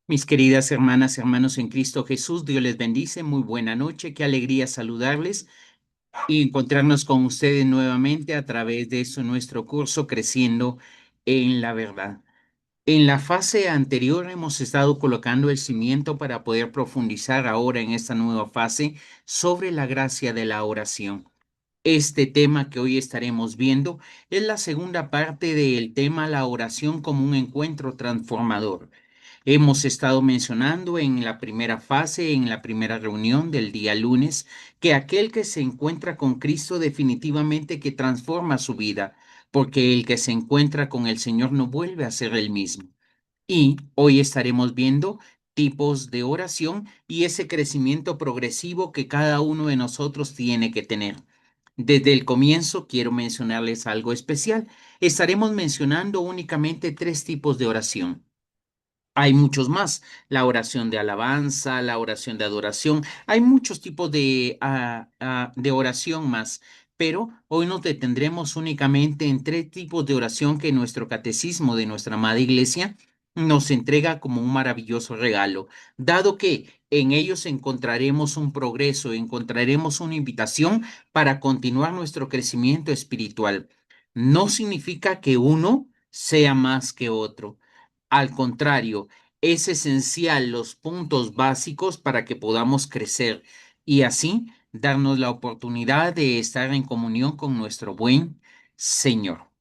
Mis queridas hermanas, hermanos en Cristo Jesús, Dios les bendice. Muy buena noche, qué alegría saludarles y encontrarnos con ustedes nuevamente a través de nuestro curso Creciendo en la Verdad. En la fase anterior hemos estado colocando el cimiento para poder profundizar ahora en esta nueva fase sobre la gracia de la oración. Este tema que hoy estaremos viendo es la segunda parte del tema la oración como un encuentro transformador. Hemos estado mencionando en la primera fase, en la primera reunión del día lunes, que aquel que se encuentra con Cristo definitivamente que transforma su vida, porque el que se encuentra con el Señor no vuelve a ser el mismo. Y hoy estaremos viendo tipos de oración y ese crecimiento progresivo que cada uno de nosotros tiene que tener. Desde el comienzo quiero mencionarles algo especial. Estaremos mencionando únicamente tres tipos de oración. Hay muchos más, la oración de alabanza, la oración de adoración, hay muchos tipos de oración más, pero hoy nos detendremos únicamente en tres tipos de oración que nuestro catecismo de nuestra amada iglesia nos entrega como un maravilloso regalo, dado que en ellos encontraremos un progreso, encontraremos una invitación para continuar nuestro crecimiento espiritual. No significa que uno sea más que otro. Al contrario, es esencial los puntos básicos para que podamos crecer y así darnos la oportunidad de estar en comunión con nuestro buen Señor.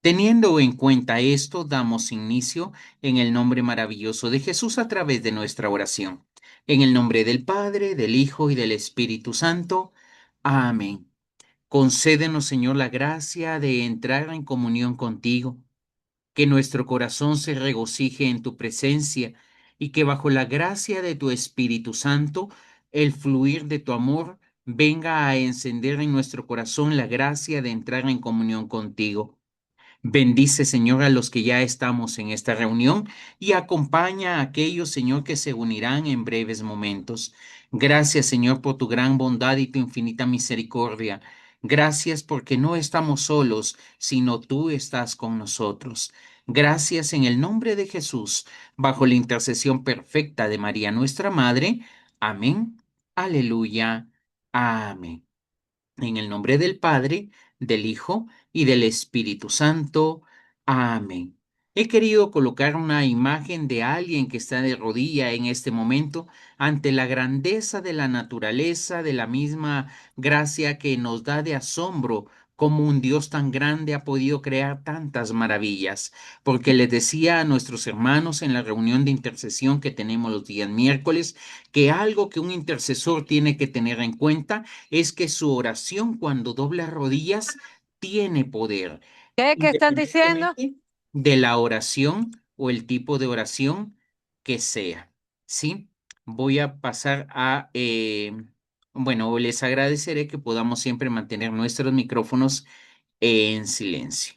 Teniendo en cuenta esto, damos inicio en el nombre maravilloso de Jesús a través de nuestra oración. En el nombre del Padre, del Hijo y del Espíritu Santo. Amén. Concédenos, Señor, la gracia de entrar en comunión contigo, que nuestro corazón se regocije en tu presencia y que bajo la gracia de tu Espíritu Santo, el fluir de tu amor venga a encender en nuestro corazón la gracia de entrar en comunión contigo. Bendice, Señor, a los que ya estamos en esta reunión y acompaña a aquellos, Señor, que se unirán en breves momentos. Gracias, Señor, por tu gran bondad y tu infinita misericordia. Gracias porque no estamos solos, sino tú estás con nosotros. Gracias en el nombre de Jesús, bajo la intercesión perfecta de María, nuestra Madre. Amén. Aleluya. Amén. En el nombre del Padre, del Hijo y del Espíritu Santo. Amén. He querido colocar una imagen de alguien que está de rodilla en este momento ante la grandeza de la naturaleza, de la misma gracia que nos da de asombro cómo un Dios tan grande ha podido crear tantas maravillas. Porque les decía a nuestros hermanos en la reunión de intercesión que tenemos los días miércoles, que algo que un intercesor tiene que tener en cuenta es que su oración cuando dobla rodillas tiene poder, ¿Qué están diciendo? independientemente de la oración o el tipo de oración que sea. ¿Sí? Voy a pasar bueno, les agradeceré que podamos siempre mantener nuestros micrófonos en silencio.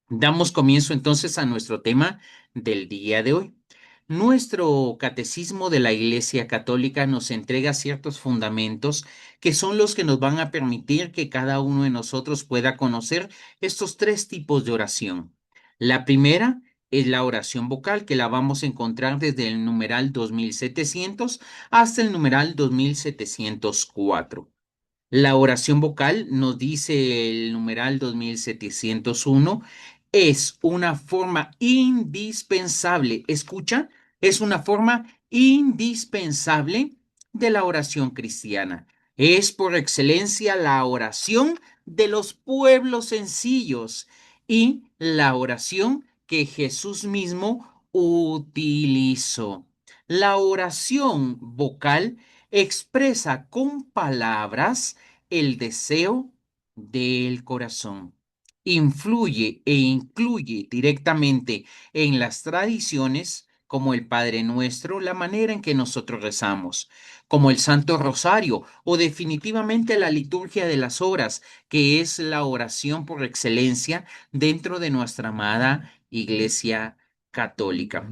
Damos comienzo entonces a nuestro tema del día de hoy. Nuestro catecismo de la Iglesia Católica nos entrega ciertos fundamentos que son los que nos van a permitir que cada uno de nosotros pueda conocer estos tres tipos de oración. La primera es la oración vocal, que la vamos a encontrar desde el numeral 2700 hasta el numeral 2704. La oración vocal, nos dice el numeral 2701, es una forma indispensable. Escucha, es una forma indispensable de la oración cristiana. Es por excelencia la oración de los pueblos sencillos y la oración que Jesús mismo utilizó. La oración vocal expresa con palabras el deseo del corazón. Influye e incluye directamente en las tradiciones, como el Padre Nuestro, la manera en que nosotros rezamos, como el Santo Rosario o definitivamente la liturgia de las horas, que es la oración por excelencia dentro de nuestra amada Iglesia Católica.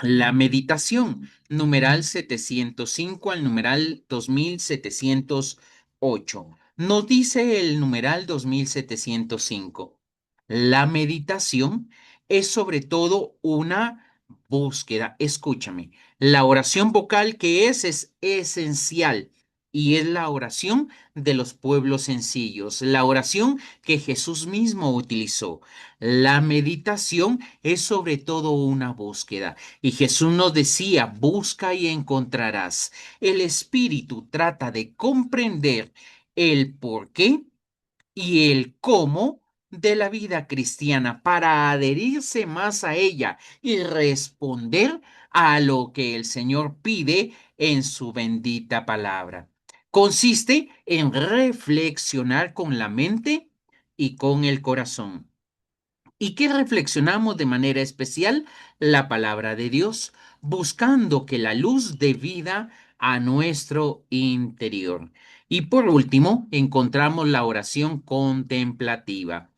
La meditación, numeral 705 al numeral 2708. Nos dice el numeral 2705. La meditación es sobre todo una búsqueda. Escúchame, la oración vocal que es esencial y es la oración de los pueblos sencillos, la oración que Jesús mismo utilizó. La meditación es sobre todo una búsqueda y Jesús nos decía, busca y encontrarás. El Espíritu trata de comprender el por qué y el cómo de la vida cristiana para adherirse más a ella y responder a lo que el Señor pide en su bendita palabra. Consiste en reflexionar con la mente y con el corazón. ¿Y qué reflexionamos de manera especial? La palabra de Dios, buscando que la luz dé vida a nuestro interior. Y por último, encontramos la oración contemplativa.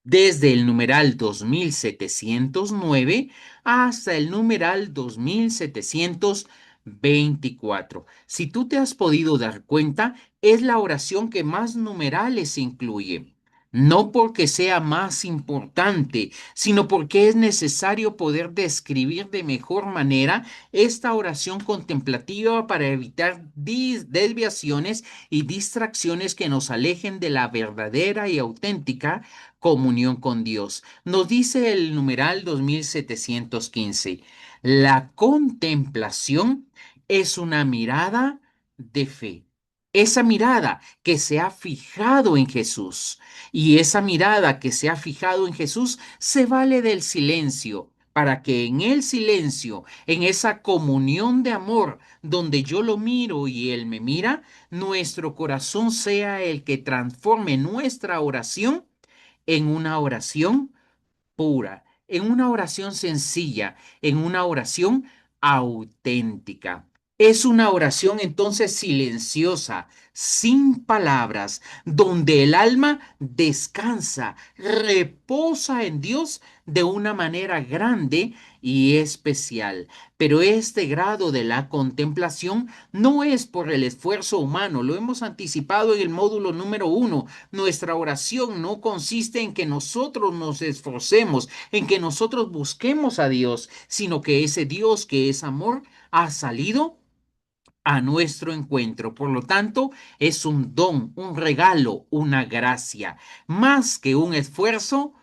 Desde el numeral 2709 hasta el numeral 2724. Si tú te has podido dar cuenta, es la oración que más numerales incluye. No porque sea más importante, sino porque es necesario poder describir de mejor manera esta oración contemplativa para evitar desviaciones y distracciones que nos alejen de la verdadera y auténtica comunión con Dios. Nos dice el numeral 2715, la contemplación es una mirada de fe. Esa mirada que se ha fijado en Jesús. Y esa mirada que se ha fijado en Jesús se vale del silencio para que en el silencio, en esa comunión de amor donde yo lo miro y él me mira, nuestro corazón sea el que transforme nuestra oración en una oración pura, en una oración sencilla, en una oración auténtica. Es una oración entonces silenciosa, sin palabras, donde el alma descansa, reposa en Dios de una manera grande y especial. Pero este grado de la contemplación no es por el esfuerzo humano, lo hemos anticipado en el módulo número 1. Nuestra oración no consiste en que nosotros nos esforcemos, en que nosotros busquemos a Dios, sino que ese Dios que es amor ha salido a nuestro encuentro. Por lo tanto, es un don, un regalo, una gracia, más que un esfuerzo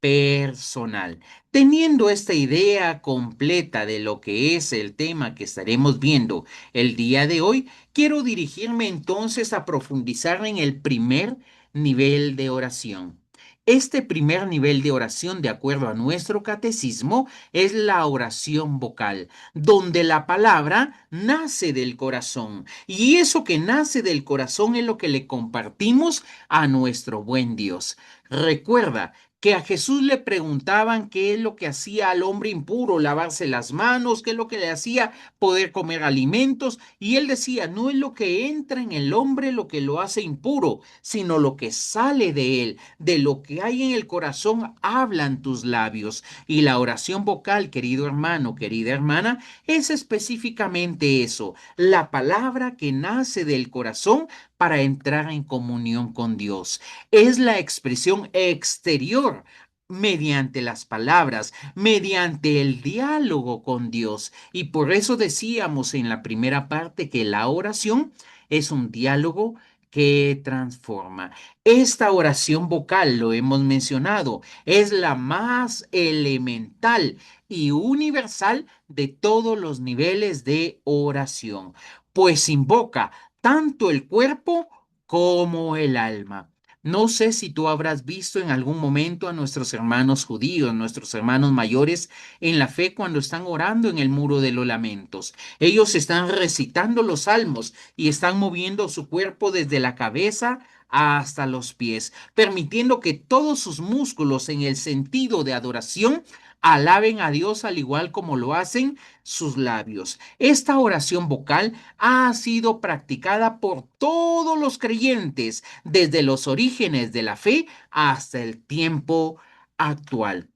personal. Teniendo esta idea completa de lo que es el tema que estaremos viendo el día de hoy, quiero dirigirme entonces a profundizar en el primer nivel de oración. Este primer nivel de oración, de acuerdo a nuestro catecismo, es la oración vocal, donde la palabra nace del corazón. Y eso que nace del corazón es lo que le compartimos a nuestro buen Dios. Recuerda que a Jesús le preguntaban qué es lo que hacía al hombre impuro, lavarse las manos, qué es lo que le hacía poder comer alimentos, y él decía, no es lo que entra en el hombre lo que lo hace impuro, sino lo que sale de él, de lo que hay en el corazón hablan tus labios. Y la oración vocal, querido hermano, querida hermana, es específicamente eso, la palabra que nace del corazón para entrar en comunión con Dios. Es la expresión exterior mediante las palabras, mediante el diálogo con Dios. Y por eso decíamos en la primera parte que la oración es un diálogo que transforma. Esta oración vocal, lo hemos mencionado, es la más elemental y universal de todos los niveles de oración, pues invoca tanto el cuerpo como el alma. No sé si tú habrás visto en algún momento a nuestros hermanos judíos, nuestros hermanos mayores en la fe cuando están orando en el muro de los lamentos. Ellos están recitando los salmos y están moviendo su cuerpo desde la cabeza hasta los pies, permitiendo que todos sus músculos en el sentido de adoración alaben a Dios al igual como lo hacen sus labios. Esta oración vocal ha sido practicada por todos los creyentes desde los orígenes de la fe hasta el tiempo actual.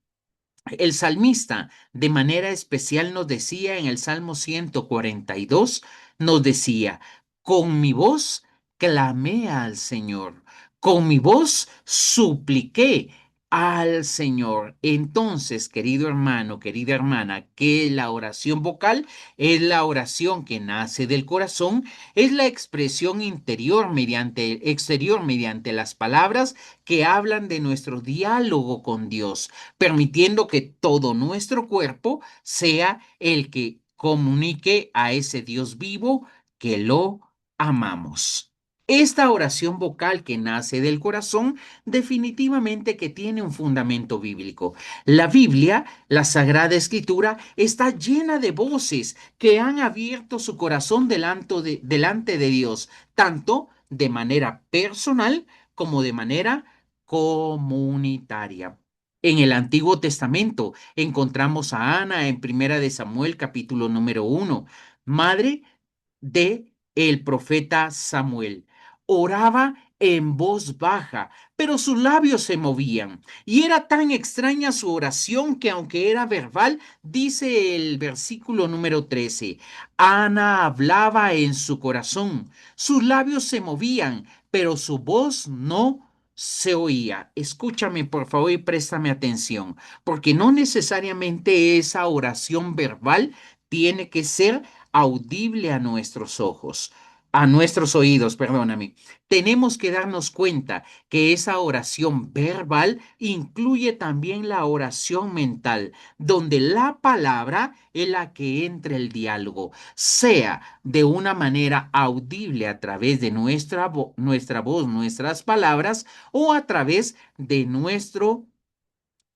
El salmista de manera especial nos decía en el Salmo 142, nos decía, con mi voz clamé al Señor, con mi voz supliqué al Señor. Entonces, querido hermano, querida hermana, que la oración vocal es la oración que nace del corazón, es la expresión exterior mediante las palabras que hablan de nuestro diálogo con Dios, permitiendo que todo nuestro cuerpo sea el que comunique a ese Dios vivo que lo amamos. Esta oración vocal que nace del corazón definitivamente que tiene un fundamento bíblico. La Biblia, la Sagrada Escritura, está llena de voces que han abierto su corazón delante de Dios, tanto de manera personal como de manera comunitaria. En el Antiguo Testamento encontramos a Ana en Primera de Samuel, capítulo número 1, madre de el profeta Samuel. Oraba en voz baja, pero sus labios se movían. Y era tan extraña su oración que aunque era verbal, dice el versículo número 13, Ana hablaba en su corazón, sus labios se movían, pero su voz no se oía. Escúchame por favor y préstame atención, porque no necesariamente esa oración verbal tiene que ser audible a nuestros ojos, a nuestros oídos, perdóname. Tenemos que darnos cuenta que esa oración verbal incluye también la oración mental, donde la palabra es la que entra el diálogo, sea de una manera audible a través de nuestra voz, nuestras palabras, o a través de nuestro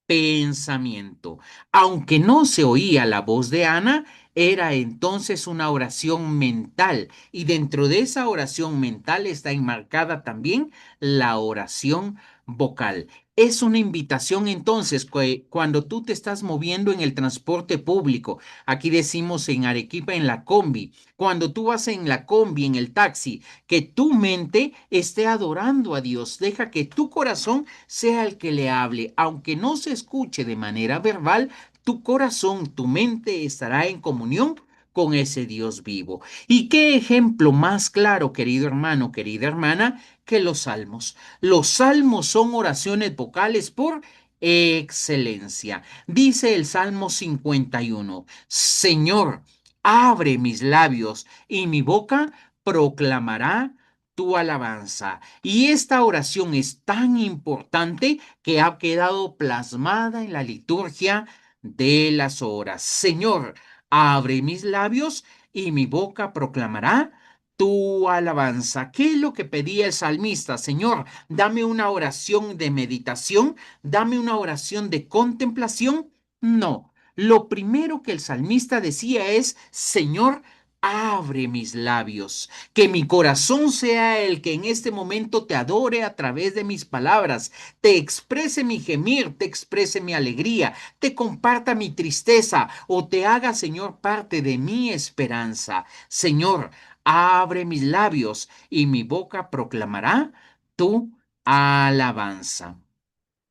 pensamiento. Aunque no se oía la voz de Ana, era entonces una oración mental y dentro de esa oración mental está enmarcada también la oración vocal. Es una invitación entonces cuando tú te estás moviendo en el transporte público, aquí decimos en Arequipa en la combi, cuando tú vas en la combi, en el taxi, que tu mente esté adorando a Dios, deja que tu corazón sea el que le hable, aunque no se escuche de manera verbal, tu corazón, tu mente estará en comunión con ese Dios vivo. ¿Y qué ejemplo más claro, querido hermano, querida hermana, que los salmos? Los salmos son oraciones vocales por excelencia. Dice el Salmo 51, Señor, abre mis labios y mi boca proclamará tu alabanza. Y esta oración es tan importante que ha quedado plasmada en la liturgia de las horas. Señor, abre mis labios y mi boca proclamará tu alabanza. ¿Qué es lo que pedía el salmista? Señor, dame una oración de meditación, dame una oración de contemplación. No, lo primero que el salmista decía es, Señor, abre mis labios, que mi corazón sea el que en este momento te adore a través de mis palabras, te exprese mi gemir, te exprese mi alegría, te comparta mi tristeza o te haga, Señor, parte de mi esperanza. Señor, abre mis labios y mi boca proclamará tu alabanza.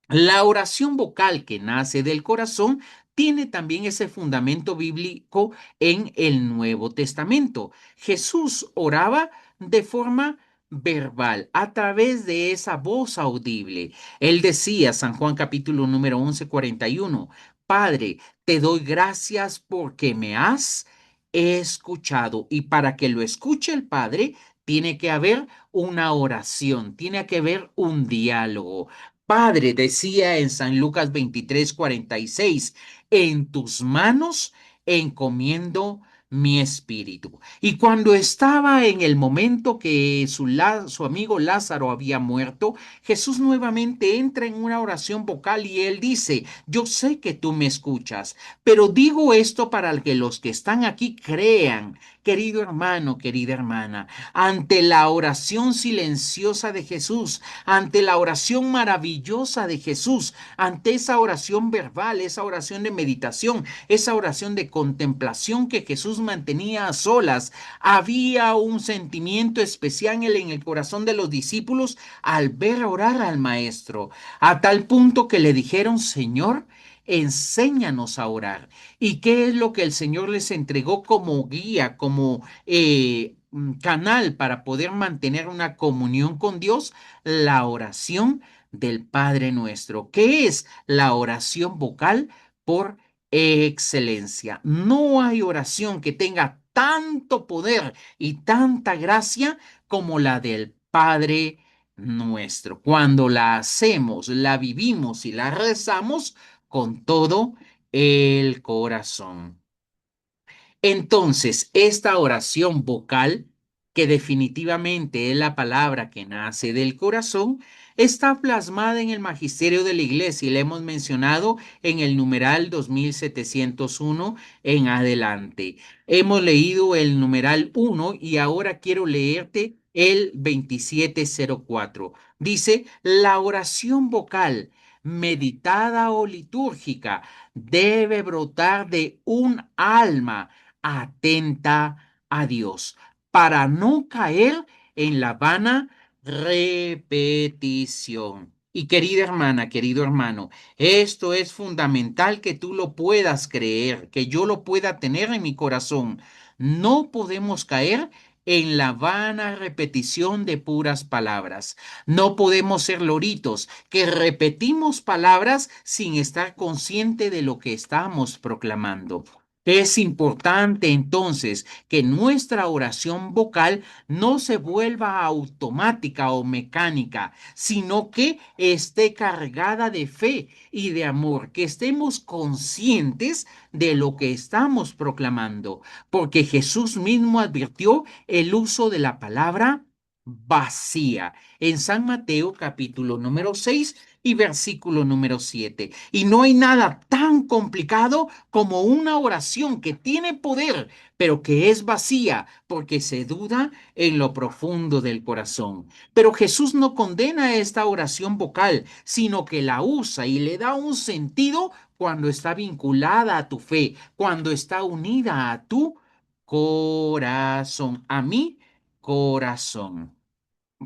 La oración vocal que nace del corazón tiene también ese fundamento bíblico en el Nuevo Testamento. Jesús oraba de forma verbal, a través de esa voz audible. Él decía, San Juan capítulo número 11, 41, Padre, te doy gracias porque me has escuchado. Y para que lo escuche el Padre, tiene que haber una oración, tiene que haber un diálogo. Padre, decía en San Lucas 23:46, en tus manos encomiendo mi espíritu. Y cuando estaba en el momento que su amigo Lázaro había muerto, Jesús nuevamente entra en una oración vocal y él dice, yo sé que tú me escuchas, pero digo esto para que los que están aquí crean, querido hermano, querida hermana, ante la oración silenciosa de Jesús, ante la oración maravillosa de Jesús, ante esa oración verbal, esa oración de meditación, esa oración de contemplación que Jesús mantenía a solas, había un sentimiento especial en el corazón de los discípulos al ver orar al Maestro, a tal punto que le dijeron, Señor, enséñanos a orar. ¿Y qué es lo que el Señor les entregó como guía, como canal para poder mantener una comunión con Dios? La oración del Padre Nuestro, que es la oración vocal por excelencia. No hay oración que tenga tanto poder y tanta gracia como la del Padre Nuestro. Cuando la hacemos, la vivimos y la rezamos con todo el corazón. Entonces, esta oración vocal, que definitivamente es la palabra que nace del corazón, está plasmada en el magisterio de la iglesia y la hemos mencionado en el numeral 2701 en adelante. Hemos leído el numeral 1 y ahora quiero leerte el 2704. Dice, la oración vocal meditada o litúrgica debe brotar de un alma atenta a Dios para no caer en la vana repetición. Y querida hermana, querido hermano, esto es fundamental que tú lo puedas creer, que yo lo pueda tener en mi corazón. No podemos caer en la vana repetición de puras palabras. No podemos ser loritos que repetimos palabras sin estar consciente de lo que estamos proclamando. Es importante entonces que nuestra oración vocal no se vuelva automática o mecánica, sino que esté cargada de fe y de amor, que estemos conscientes de lo que estamos proclamando, porque Jesús mismo advirtió el uso de la palabra vacía en San Mateo capítulo número 6 y versículo número 7. Y no hay nada tan complicado como una oración que tiene poder, pero que es vacía porque se duda en lo profundo del corazón. Pero Jesús no condena esta oración vocal, sino que la usa y le da un sentido cuando está vinculada a tu fe, cuando está unida a tu corazón, a mi corazón.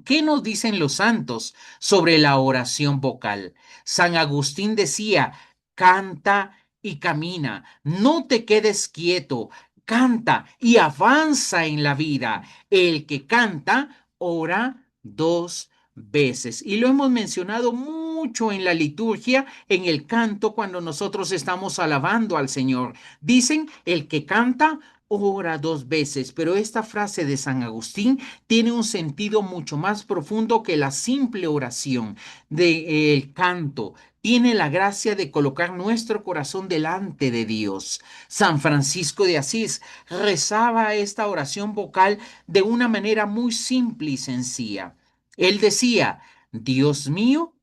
¿Qué nos dicen los santos sobre la oración vocal? San Agustín decía, canta y camina, no te quedes quieto, canta y avanza en la vida. El que canta, ora dos veces. Y lo hemos mencionado mucho en la liturgia, en el canto, cuando nosotros estamos alabando al Señor. Dicen, el que canta, ora dos veces, pero esta frase de San Agustín tiene un sentido mucho más profundo que la simple oración del canto. Tiene la gracia de colocar nuestro corazón delante de Dios. San Francisco de Asís rezaba esta oración vocal de una manera muy simple y sencilla. Él decía, Dios mío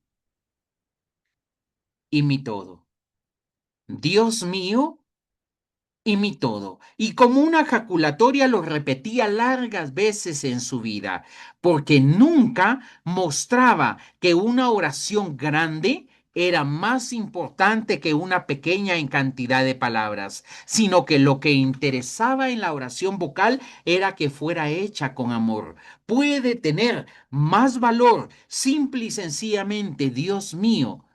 y mi todo. Dios mío y mi todo. Y como una ejaculatoria lo repetía largas veces en su vida, porque nunca mostraba que una oración grande era más importante que una pequeña en cantidad de palabras, sino que lo que interesaba en la oración vocal era que fuera hecha con amor. Puede tener más valor simple y sencillamente, Dios mío,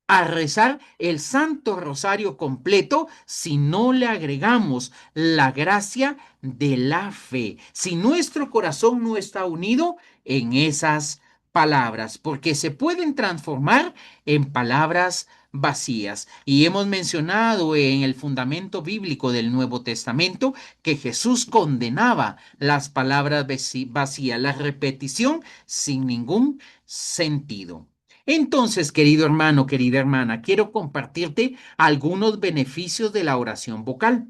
a rezar el Santo Rosario completo si no le agregamos la gracia de la fe, si nuestro corazón no está unido en esas palabras, porque se pueden transformar en palabras vacías. Y hemos mencionado en el fundamento bíblico del Nuevo Testamento que Jesús condenaba las palabras vacías, la repetición sin ningún sentido. Entonces, querido hermano, querida hermana, quiero compartirte algunos beneficios de la oración vocal.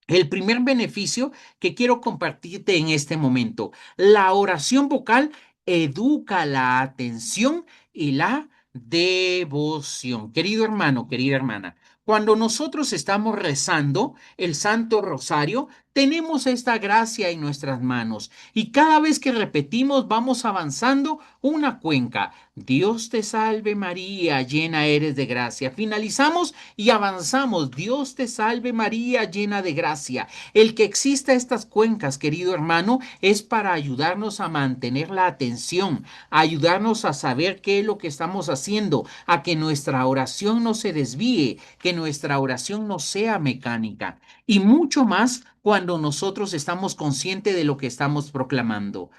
El primer beneficio que quiero compartirte en este momento, la oración vocal educa la atención y la devoción. Querido hermano, querida hermana, cuando nosotros estamos rezando el Santo Rosario, tenemos esta gracia en nuestras manos y cada vez que repetimos vamos avanzando una cuenca. Dios te salve María, llena eres de gracia. Finalizamos y avanzamos. Dios te salve María, llena de gracia. El que exista estas cuencas, querido hermano, es para ayudarnos a mantener la atención, a ayudarnos a saber qué es lo que estamos haciendo, a que nuestra oración no se desvíe, que nuestra oración no sea mecánica. Y mucho más cuando nosotros estamos conscientes de lo que estamos proclamando.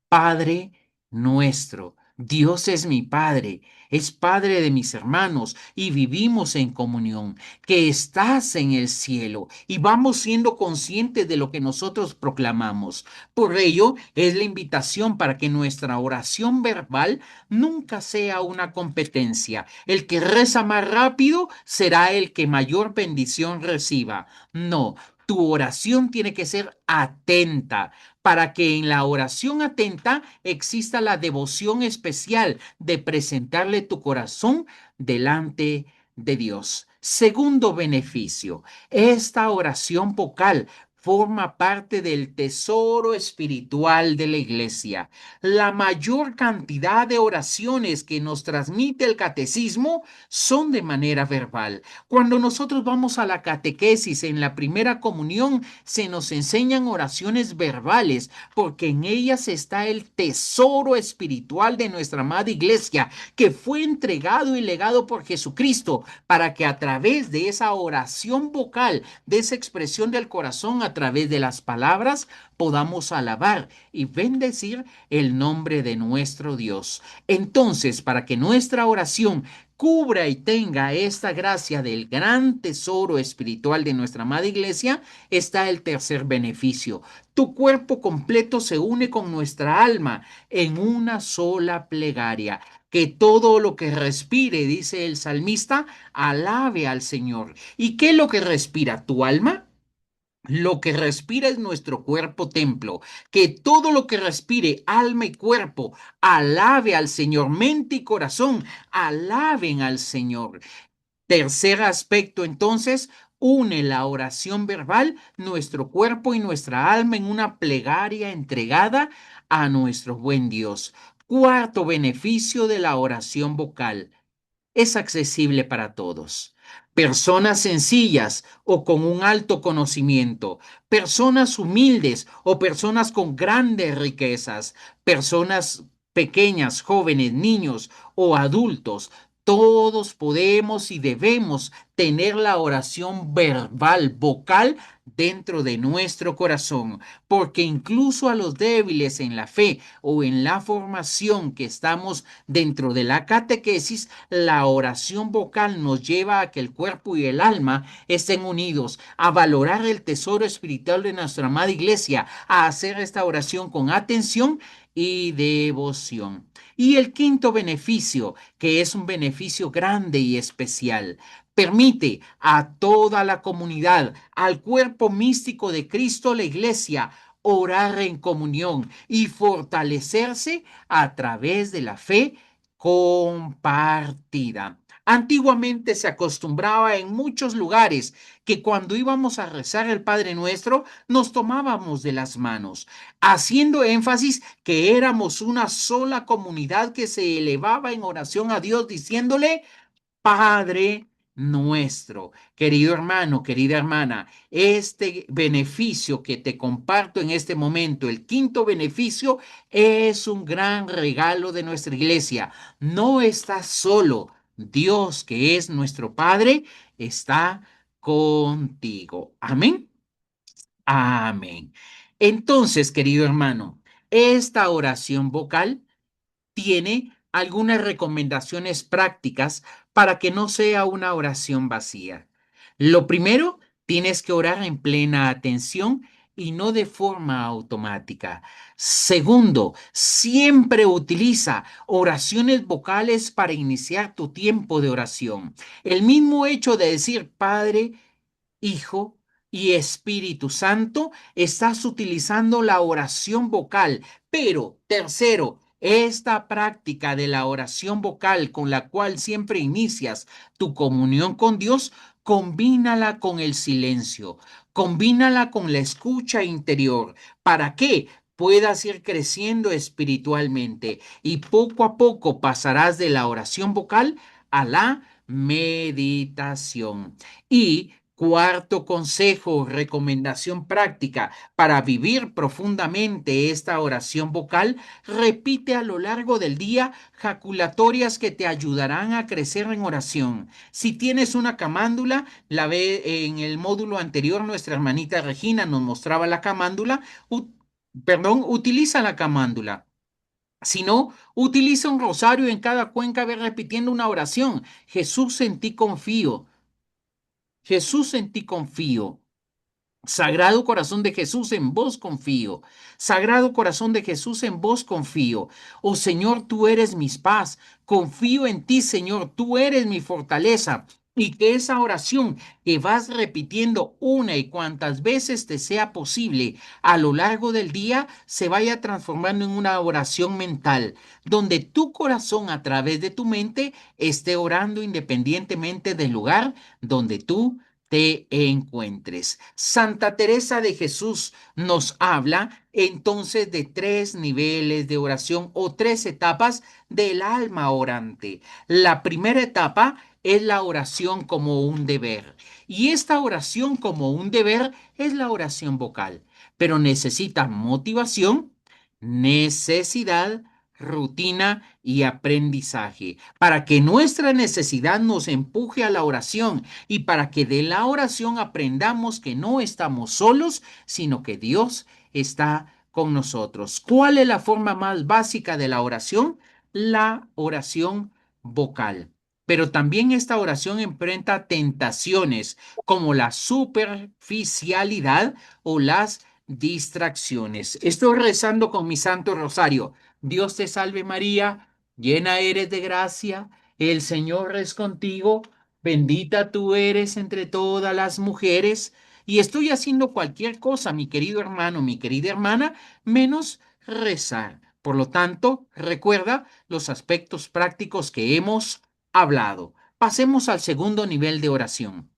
Padre nuestro, Dios es mi Padre, es Padre de mis hermanos y vivimos en comunión, que estás en el cielo y vamos siendo conscientes de lo que nosotros proclamamos. Por ello, es la invitación para que nuestra oración verbal nunca sea una competencia. El que reza más rápido será el que mayor bendición reciba. No. Tu oración tiene que ser atenta, para que en la oración atenta exista la devoción especial de presentarle tu corazón delante de Dios. Segundo beneficio, esta oración vocal forma parte del tesoro espiritual de la iglesia. La mayor cantidad de oraciones que nos transmite el catecismo son de manera verbal. Cuando nosotros vamos a la catequesis en la primera comunión, se nos enseñan oraciones verbales porque en ellas está el tesoro espiritual de nuestra amada iglesia, que fue entregado y legado por Jesucristo, para que a través de esa oración vocal, de esa expresión del corazón, a través de las palabras, podamos alabar y bendecir el nombre de nuestro Dios. Entonces, para que nuestra oración cubra y tenga esta gracia del gran tesoro espiritual de nuestra amada iglesia, está el tercer beneficio. Tu cuerpo completo se une con nuestra alma en una sola plegaria. Que todo lo que respire, dice el salmista, alabe al Señor. ¿Y qué es lo que respira tu alma? Lo que respira es nuestro cuerpo templo. Que todo lo que respire, alma y cuerpo, alabe al Señor. Mente y corazón, alaben al Señor. Tercer aspecto, entonces, une la oración verbal, nuestro cuerpo y nuestra alma en una plegaria entregada a nuestro buen Dios. Cuarto beneficio de la oración vocal, es accesible para todos. Personas sencillas o con un alto conocimiento, personas humildes o personas con grandes riquezas, personas pequeñas, jóvenes, niños o adultos. Todos podemos y debemos tener la oración verbal, vocal, dentro de nuestro corazón, porque incluso a los débiles en la fe o en la formación que estamos dentro de la catequesis, la oración vocal nos lleva a que el cuerpo y el alma estén unidos, a valorar el tesoro espiritual de nuestra amada iglesia, a hacer esta oración con atención y devoción. Y el quinto beneficio, que es un beneficio grande y especial, permite a toda la comunidad, al cuerpo místico de Cristo, la iglesia, orar en comunión y fortalecerse a través de la fe compartida. Antiguamente se acostumbraba en muchos lugares que cuando íbamos a rezar el Padre Nuestro nos tomábamos de las manos, haciendo énfasis que éramos una sola comunidad que se elevaba en oración a Dios diciéndole: Padre nuestro. Querido hermano, querida hermana, este beneficio que te comparto en este momento, el quinto beneficio, es un gran regalo de nuestra iglesia. No estás solo. Dios, que es nuestro Padre, está contigo. Amén. Amén. Entonces, querido hermano, esta oración vocal tiene algunas recomendaciones prácticas para que no sea una oración vacía. Lo primero, tienes que orar en plena atención y no de forma automática. Segundo, siempre utiliza oraciones vocales para iniciar tu tiempo de oración. El mismo hecho de decir Padre, Hijo y Espíritu Santo, estás utilizando la oración vocal. Pero, tercero, esta práctica de la oración vocal con la cual siempre inicias tu comunión con Dios, combínala con el silencio, combínala con la escucha interior. ¿Para qué? Puedas ir creciendo espiritualmente y poco a poco pasarás de la oración vocal a la meditación. Y cuarto consejo, recomendación práctica para vivir profundamente esta oración vocal, repite a lo largo del día jaculatorias que te ayudarán a crecer en oración. Si tienes una camándula, la ve en el módulo anterior, nuestra hermanita Regina nos mostraba la camándula, perdón, utiliza la camándula. sino utiliza un rosario en cada cuenca, ve repitiendo una oración. Jesús, en ti confío. Jesús, en ti confío. Sagrado corazón de Jesús, en vos confío. Sagrado corazón de Jesús, en vos confío. Oh Señor, tú eres mi paz. Confío en ti, Señor, tú eres mi fortaleza. Y que esa oración que vas repitiendo una y cuantas veces te sea posible a lo largo del día se vaya transformando en una oración mental, donde tu corazón a través de tu mente esté orando independientemente del lugar donde tú te encuentres. Santa Teresa de Jesús nos habla entonces de tres niveles de oración o tres etapas del alma orante. La primera etapa es la oración como un deber. Y esta oración como un deber es la oración vocal, pero necesita motivación, necesidad, rutina y aprendizaje para que nuestra necesidad nos empuje a la oración y para que de la oración aprendamos que no estamos solos, sino que Dios está con nosotros. ¿Cuál es la forma más básica de la oración? La oración vocal. Pero también esta oración enfrenta tentaciones como la superficialidad o las distracciones. Estoy rezando con mi Santo Rosario. Dios te salve María, llena eres de gracia, el Señor es contigo. Bendita tú eres entre todas las mujeres, y estoy haciendo cualquier cosa, mi querido hermano, mi querida hermana, menos rezar. Por lo tanto, recuerda los aspectos prácticos que hemos hablado. Pasemos al segundo nivel de oración.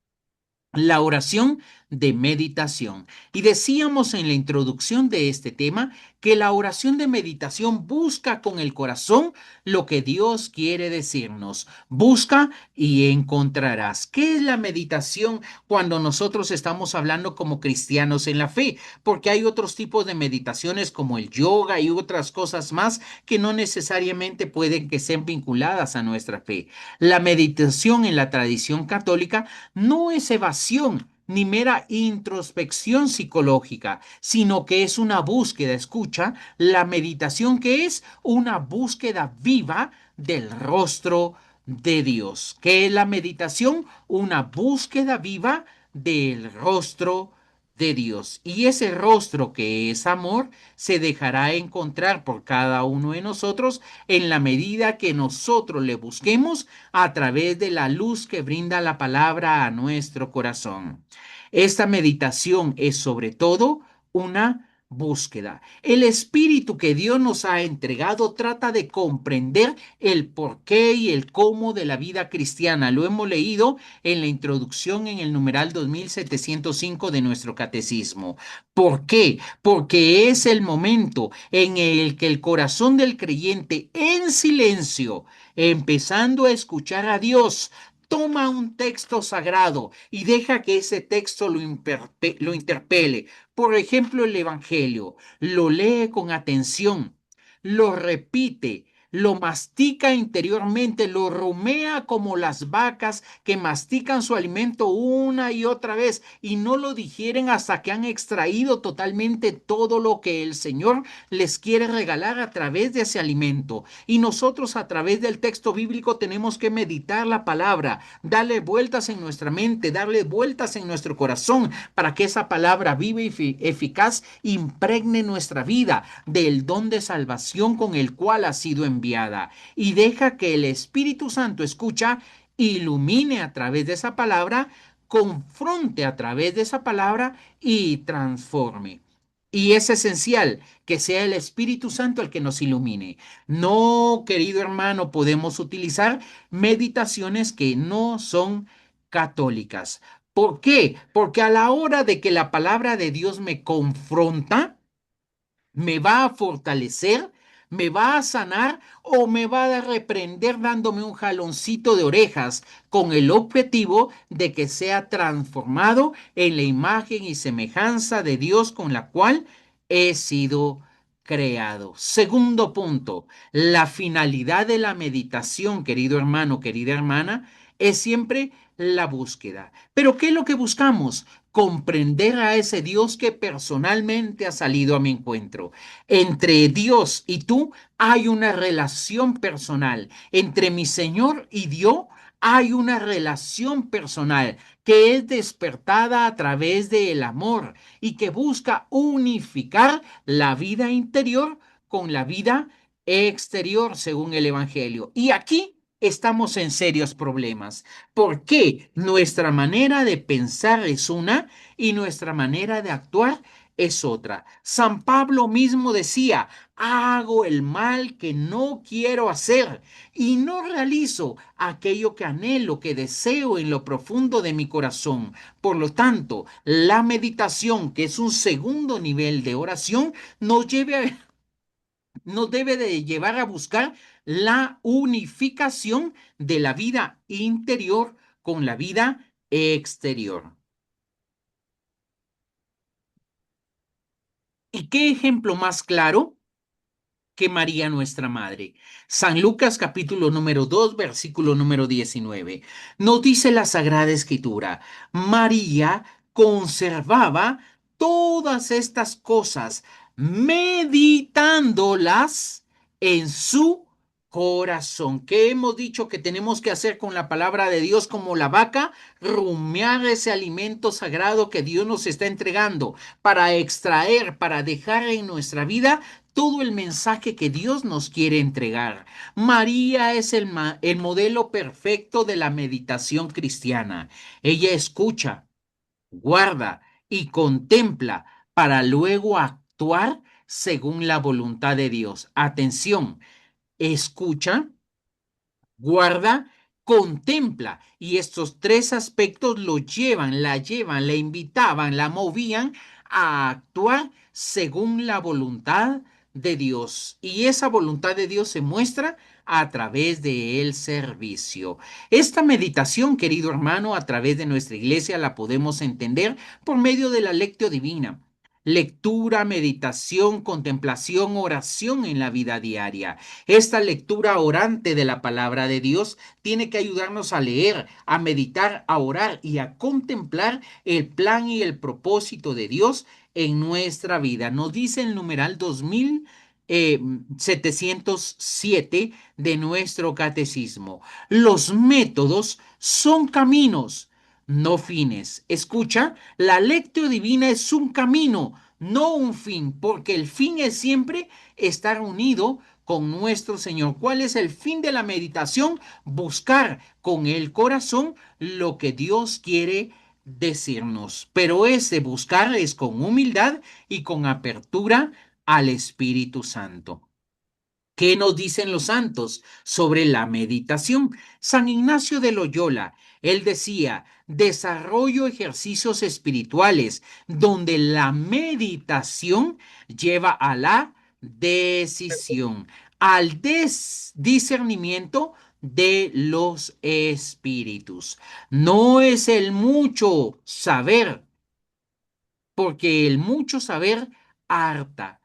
La oración de meditación. Y decíamos en la introducción de este tema que la oración de meditación busca con el corazón lo que Dios quiere decirnos. Busca y encontrarás. ¿Qué es la meditación cuando nosotros estamos hablando como cristianos en la fe? Porque hay otros tipos de meditaciones como el yoga y otras cosas más que no necesariamente pueden que sean vinculadas a nuestra fe. La meditación en la tradición católica no es evasión ni mera introspección psicológica, sino que es una búsqueda, escucha, la meditación que es una búsqueda viva del rostro de Dios. ¿Qué es la meditación? Una búsqueda viva del rostro de Dios. Y ese rostro que es amor se dejará encontrar por cada uno de nosotros en la medida que nosotros le busquemos a través de la luz que brinda la palabra a nuestro corazón. Esta meditación es sobre todo una búsqueda. El espíritu que Dios nos ha entregado trata de comprender el porqué y el cómo de la vida cristiana. Lo hemos leído en la introducción en el numeral 2705 de nuestro catecismo. ¿Por qué? Porque es el momento en el que el corazón del creyente en silencio, empezando a escuchar a Dios, toma un texto sagrado y deja que ese texto lo interpele. Por ejemplo, el Evangelio. Lo lee con atención, lo repite, lo mastica interiormente, lo rumea como las vacas que mastican su alimento una y otra vez y no lo digieren hasta que han extraído totalmente todo lo que el Señor les quiere regalar a través de ese alimento. Y nosotros a través del texto bíblico tenemos que meditar la palabra, darle vueltas en nuestra mente, darle vueltas en nuestro corazón para que esa palabra viva y eficaz impregne nuestra vida del don de salvación con el cual ha sido enviada. Y deja que el Espíritu Santo escucha, ilumine a través de esa palabra, confronte a través de esa palabra y transforme. Y es esencial que sea el Espíritu Santo el que nos ilumine. No, querido hermano, podemos utilizar meditaciones que no son católicas. ¿Por qué? Porque a la hora de que la palabra de Dios me confronta, me va a fortalecer, me va a sanar o me va a reprender dándome un jaloncito de orejas con el objetivo de que sea transformado en la imagen y semejanza de Dios con la cual he sido creado. Segundo punto, la finalidad de la meditación, querido hermano, querida hermana, es siempre la búsqueda. Pero ¿qué es lo que buscamos? Comprender a ese Dios que personalmente ha salido a mi encuentro. Entre Dios y tú hay una relación personal. Entre mi Señor y Dios hay una relación personal que es despertada a través del amor y que busca unificar la vida interior con la vida exterior, según el Evangelio. Y aquí estamos en serios problemas, porque nuestra manera de pensar es una y nuestra manera de actuar es otra. San Pablo mismo decía, hago el mal que no quiero hacer y no realizo aquello que anhelo, que deseo en lo profundo de mi corazón. Por lo tanto, la meditación, que es un segundo nivel de oración, nos debe de llevar a buscar la unificación de la vida interior con la vida exterior. ¿Y qué ejemplo más claro que María nuestra Madre? San Lucas capítulo número 2 versículo número 19. Nos dice la Sagrada Escritura, María conservaba todas estas cosas, meditándolas en su corazón. ¿Qué hemos dicho que tenemos que hacer con la palabra de Dios como la vaca? Rumiar ese alimento sagrado que Dios nos está entregando para extraer, para dejar en nuestra vida todo el mensaje que Dios nos quiere entregar. María es el modelo perfecto de la meditación cristiana. Ella escucha, guarda y contempla para luego actuar según la voluntad de Dios. Atención, escucha, guarda, contempla. Y estos tres aspectos lo llevan, la invitaban, la movían a actuar según la voluntad de Dios. Y esa voluntad de Dios se muestra a través del servicio. Esta meditación, querido hermano, a través de nuestra iglesia la podemos entender por medio de la lectio divina. Lectura, meditación, contemplación, oración en la vida diaria. Esta lectura orante de la palabra de Dios tiene que ayudarnos a leer, a meditar, a orar y a contemplar el plan y el propósito de Dios en nuestra vida. Nos dice el numeral 2707 de nuestro catecismo. Los métodos son caminos, no fines. Escucha, la lectio divina es un camino, no un fin, porque el fin es siempre estar unido con nuestro Señor. ¿Cuál es el fin de la meditación? Buscar con el corazón lo que Dios quiere decirnos. Pero ese buscar es con humildad y con apertura al Espíritu Santo. ¿Qué nos dicen los santos sobre la meditación? San Ignacio de Loyola, él decía, desarrollo ejercicios espirituales donde la meditación lleva a la decisión, al discernimiento de los espíritus. No es el mucho saber, porque el mucho saber harta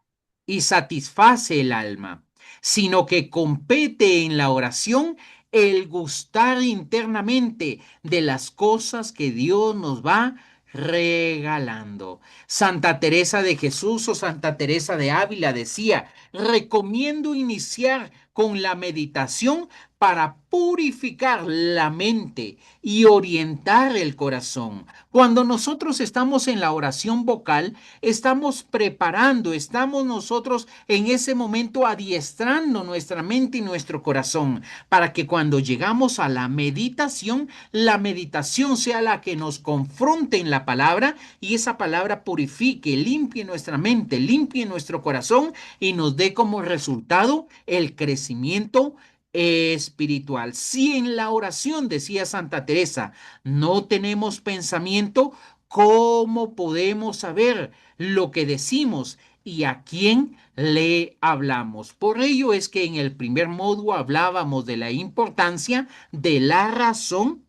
y satisface el alma, sino que compete en la oración el gustar internamente de las cosas que Dios nos va regalando. Santa Teresa de Jesús o Santa Teresa de Ávila decía, recomiendo iniciar con la meditación para purificar la mente y orientar el corazón. Cuando nosotros estamos en la oración vocal, estamos preparando, estamos nosotros en ese momento adiestrando nuestra mente y nuestro corazón para que cuando llegamos a la meditación sea la que nos confronte en la palabra y esa palabra purifique, limpie nuestra mente, limpie nuestro corazón y nos dé como resultado el crecimiento espiritual. Si en la oración, decía Santa Teresa, no tenemos pensamiento, ¿cómo podemos saber lo que decimos y a quién le hablamos? Por ello es que en el primer módulo hablábamos de la importancia de la razón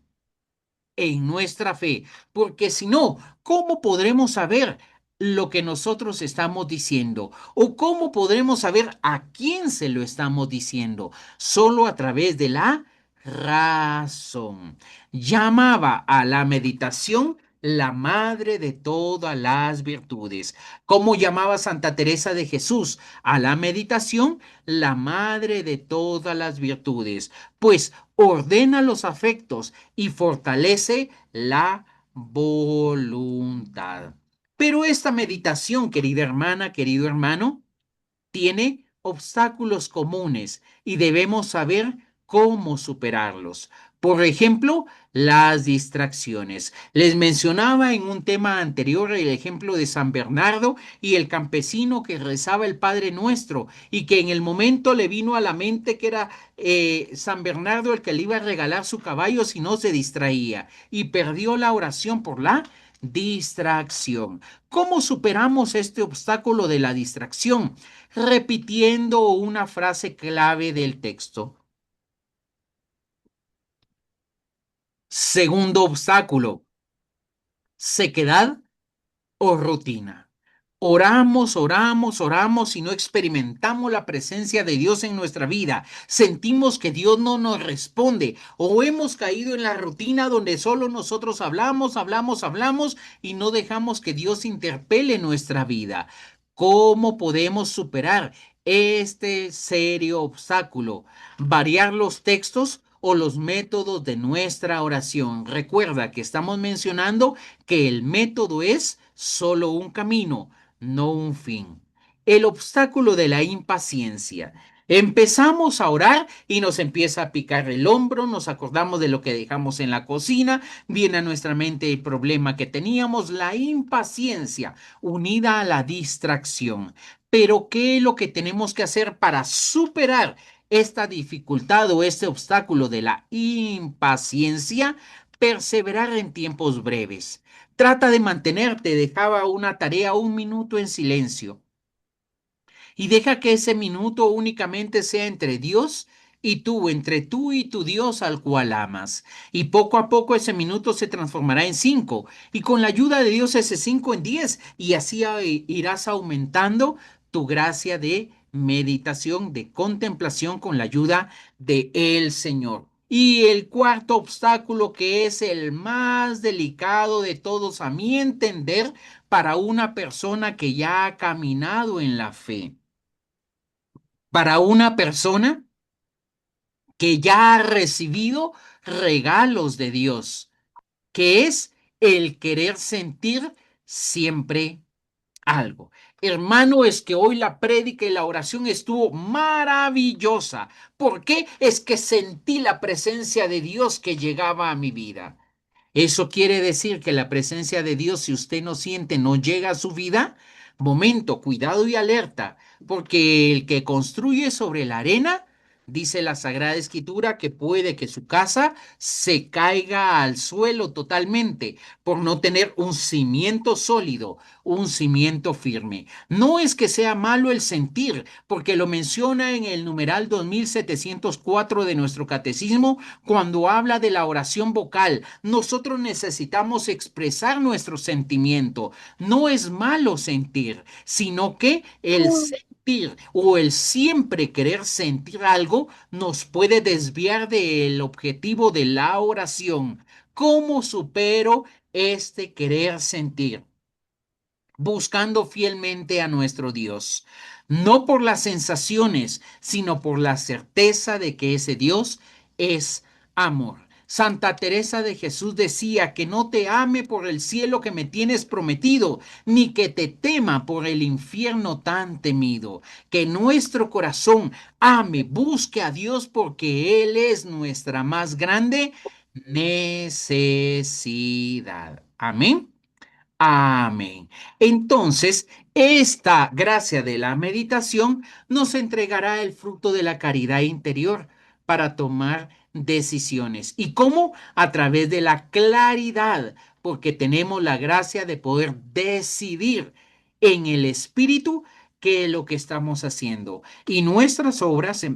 en nuestra fe, porque si no, ¿cómo podremos saber lo que nosotros estamos diciendo? ¿O cómo podremos saber a quién se lo estamos diciendo? Solo a través de la razón. Llamaba a la meditación la madre de todas las virtudes. ¿Cómo llamaba Santa Teresa de Jesús a la meditación? La madre de todas las virtudes, pues ordena los afectos y fortalece la voluntad. Pero esta meditación, querida hermana, querido hermano, tiene obstáculos comunes y debemos saber cómo superarlos. Por ejemplo, las distracciones. Les mencionaba en un tema anterior el ejemplo de San Bernardo y el campesino que rezaba el Padre Nuestro y que en el momento le vino a la mente que era San Bernardo el que le iba a regalar su caballo si no se distraía y perdió la oración por la distracción. ¿Cómo superamos este obstáculo de la distracción? Repitiendo una frase clave del texto. Segundo obstáculo, sequedad o rutina. Oramos, oramos, oramos y no experimentamos la presencia de Dios en nuestra vida. Sentimos que Dios no nos responde o hemos caído en la rutina donde solo nosotros hablamos, hablamos, hablamos y no dejamos que Dios interpele nuestra vida. ¿Cómo podemos superar este serio obstáculo? Variar los textos o los métodos de nuestra oración. Recuerda que estamos mencionando que el método es solo un camino, no un fin. El obstáculo de la impaciencia. Empezamos a orar y nos empieza a picar el hombro, nos acordamos de lo que dejamos en la cocina, viene a nuestra mente el problema que teníamos, la impaciencia unida a la distracción. Pero ¿qué es lo que tenemos que hacer para superar esta dificultad o este obstáculo de la impaciencia? Perseverar en tiempos breves. Trata de mantenerte, dejaba una tarea un minuto en silencio y deja que ese minuto únicamente sea entre Dios y tú, entre tú y tu Dios al cual amas. Y poco a poco ese minuto se transformará en 5 y con la ayuda de Dios ese 5 en 10 y así irás aumentando tu gracia de meditación, de contemplación con la ayuda de el Señor. Y el cuarto obstáculo, que es el más delicado de todos, a mi entender, para una persona que ya ha caminado en la fe, para una persona que ya ha recibido regalos de Dios, que es el querer sentir siempre algo. Hermano, es que hoy la prédica y la oración estuvo maravillosa. ¿Por qué? Es que sentí la presencia de Dios que llegaba a mi vida. Eso quiere decir que la presencia de Dios, si usted no siente, no llega a su vida. Momento, cuidado y alerta, porque el que construye sobre la arena, dice la Sagrada Escritura, que puede que su casa se caiga al suelo totalmente por no tener un cimiento sólido, un cimiento firme. No es que sea malo el sentir, porque lo menciona en el numeral 2704 de nuestro catecismo cuando habla de la oración vocal. Nosotros necesitamos expresar nuestro sentimiento. No es malo sentir, sino que el sentir o el siempre querer sentir algo nos puede desviar del objetivo de la oración. ¿Cómo supero este querer sentir? Buscando fielmente a nuestro Dios, no por las sensaciones, sino por la certeza de que ese Dios es amor. Santa Teresa de Jesús decía que no te ame por el cielo que me tienes prometido, ni que te tema por el infierno tan temido. Que nuestro corazón ame, busque a Dios porque Él es nuestra más grande necesidad. Amén. Amén. Entonces, esta gracia de la meditación nos entregará el fruto de la caridad interior para tomar decisiones. ¿Y cómo? A través de la claridad, porque tenemos la gracia de poder decidir en el espíritu qué es lo que estamos haciendo. Y nuestras obras,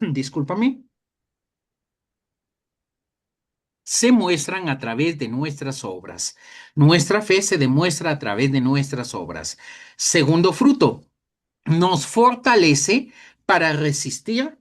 discúlpame, se muestran a través de nuestras obras. Nuestra fe se demuestra a través de nuestras obras. Segundo fruto, nos fortalece para resistir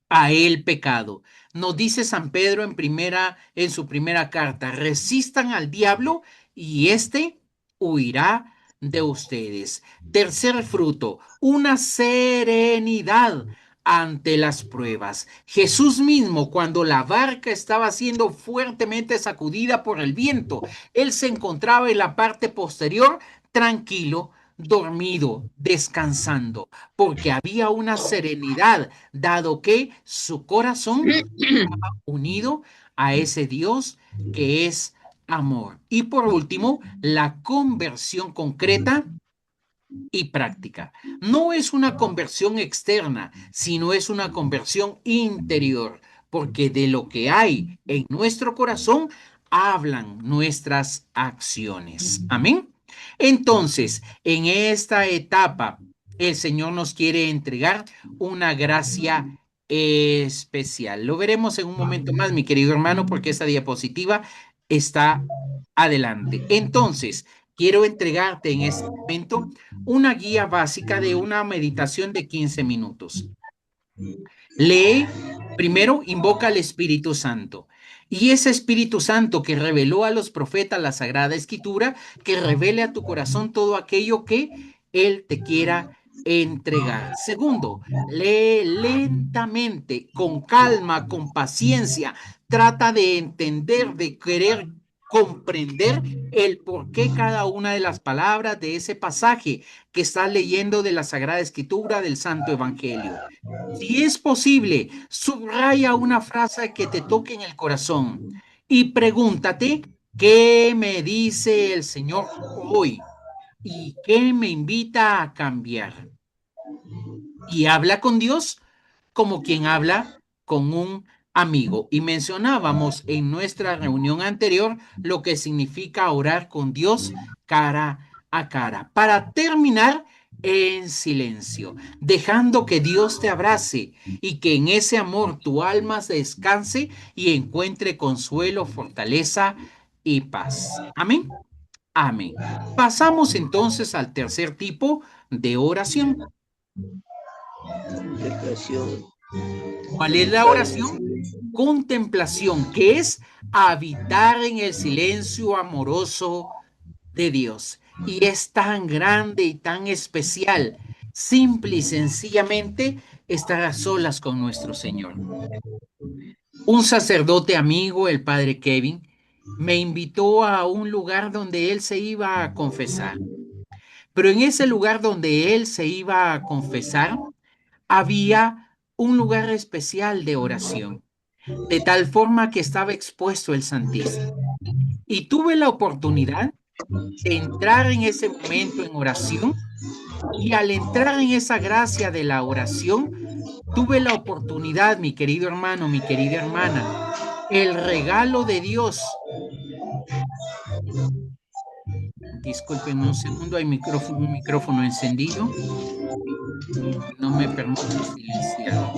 a el pecado. Nos dice San Pedro en su primera carta, resistan al diablo y éste huirá de ustedes. Tercer fruto, una serenidad ante las pruebas. Jesús mismo, cuando la barca estaba siendo fuertemente sacudida por el viento, él se encontraba en la parte posterior, tranquilo, dormido, descansando, porque había una serenidad, dado que su corazón estaba unido a ese Dios que es amor. Y por último, la conversión concreta y práctica. No es una conversión externa, sino es una conversión interior, porque de lo que hay en nuestro corazón hablan nuestras acciones. Amén. Entonces, en esta etapa, el Señor nos quiere entregar una gracia especial. Lo veremos en un momento más, mi querido hermano, porque esta diapositiva está adelante. Entonces, quiero entregarte en este momento una guía básica de una meditación de 15 minutos. Lee, primero invoca al Espíritu Santo. Y ese Espíritu Santo que reveló a los profetas la Sagrada Escritura, que revele a tu corazón todo aquello que Él te quiera entregar. Segundo, lee lentamente, con calma, con paciencia. Trata de entender, de querer comprender el por qué cada una de las palabras de ese pasaje que estás leyendo de la Sagrada Escritura del Santo Evangelio. Si es posible, subraya una frase que te toque en el corazón y pregúntate, ¿qué me dice el Señor hoy? ¿Y qué me invita a cambiar? Y habla con Dios como quien habla con un amigo. Y mencionábamos en nuestra reunión anterior lo que significa orar con Dios cara a cara. Para terminar en silencio, dejando que Dios te abrace y que en ese amor tu alma se descanse y encuentre consuelo, fortaleza y paz. Amén. Amén. Pasamos entonces al tercer tipo de oración. Depresión. ¿Cuál es la oración? Contemplación, que es habitar en el silencio amoroso de Dios. Y es tan grande y tan especial, simple y sencillamente estar a solas con nuestro Señor. Un sacerdote amigo, el padre Kevin, me invitó a un lugar donde él se iba a confesar. Pero en ese lugar donde él se iba a confesar, había un lugar especial de oración, de tal forma que estaba expuesto el Santísimo. Y tuve la oportunidad de entrar en ese momento en oración y al entrar en esa gracia de la oración, tuve la oportunidad, mi querido hermano, mi querida hermana, el regalo de Dios. Disculpen un segundo, hay un micrófono encendido y no me permite silenciarlo.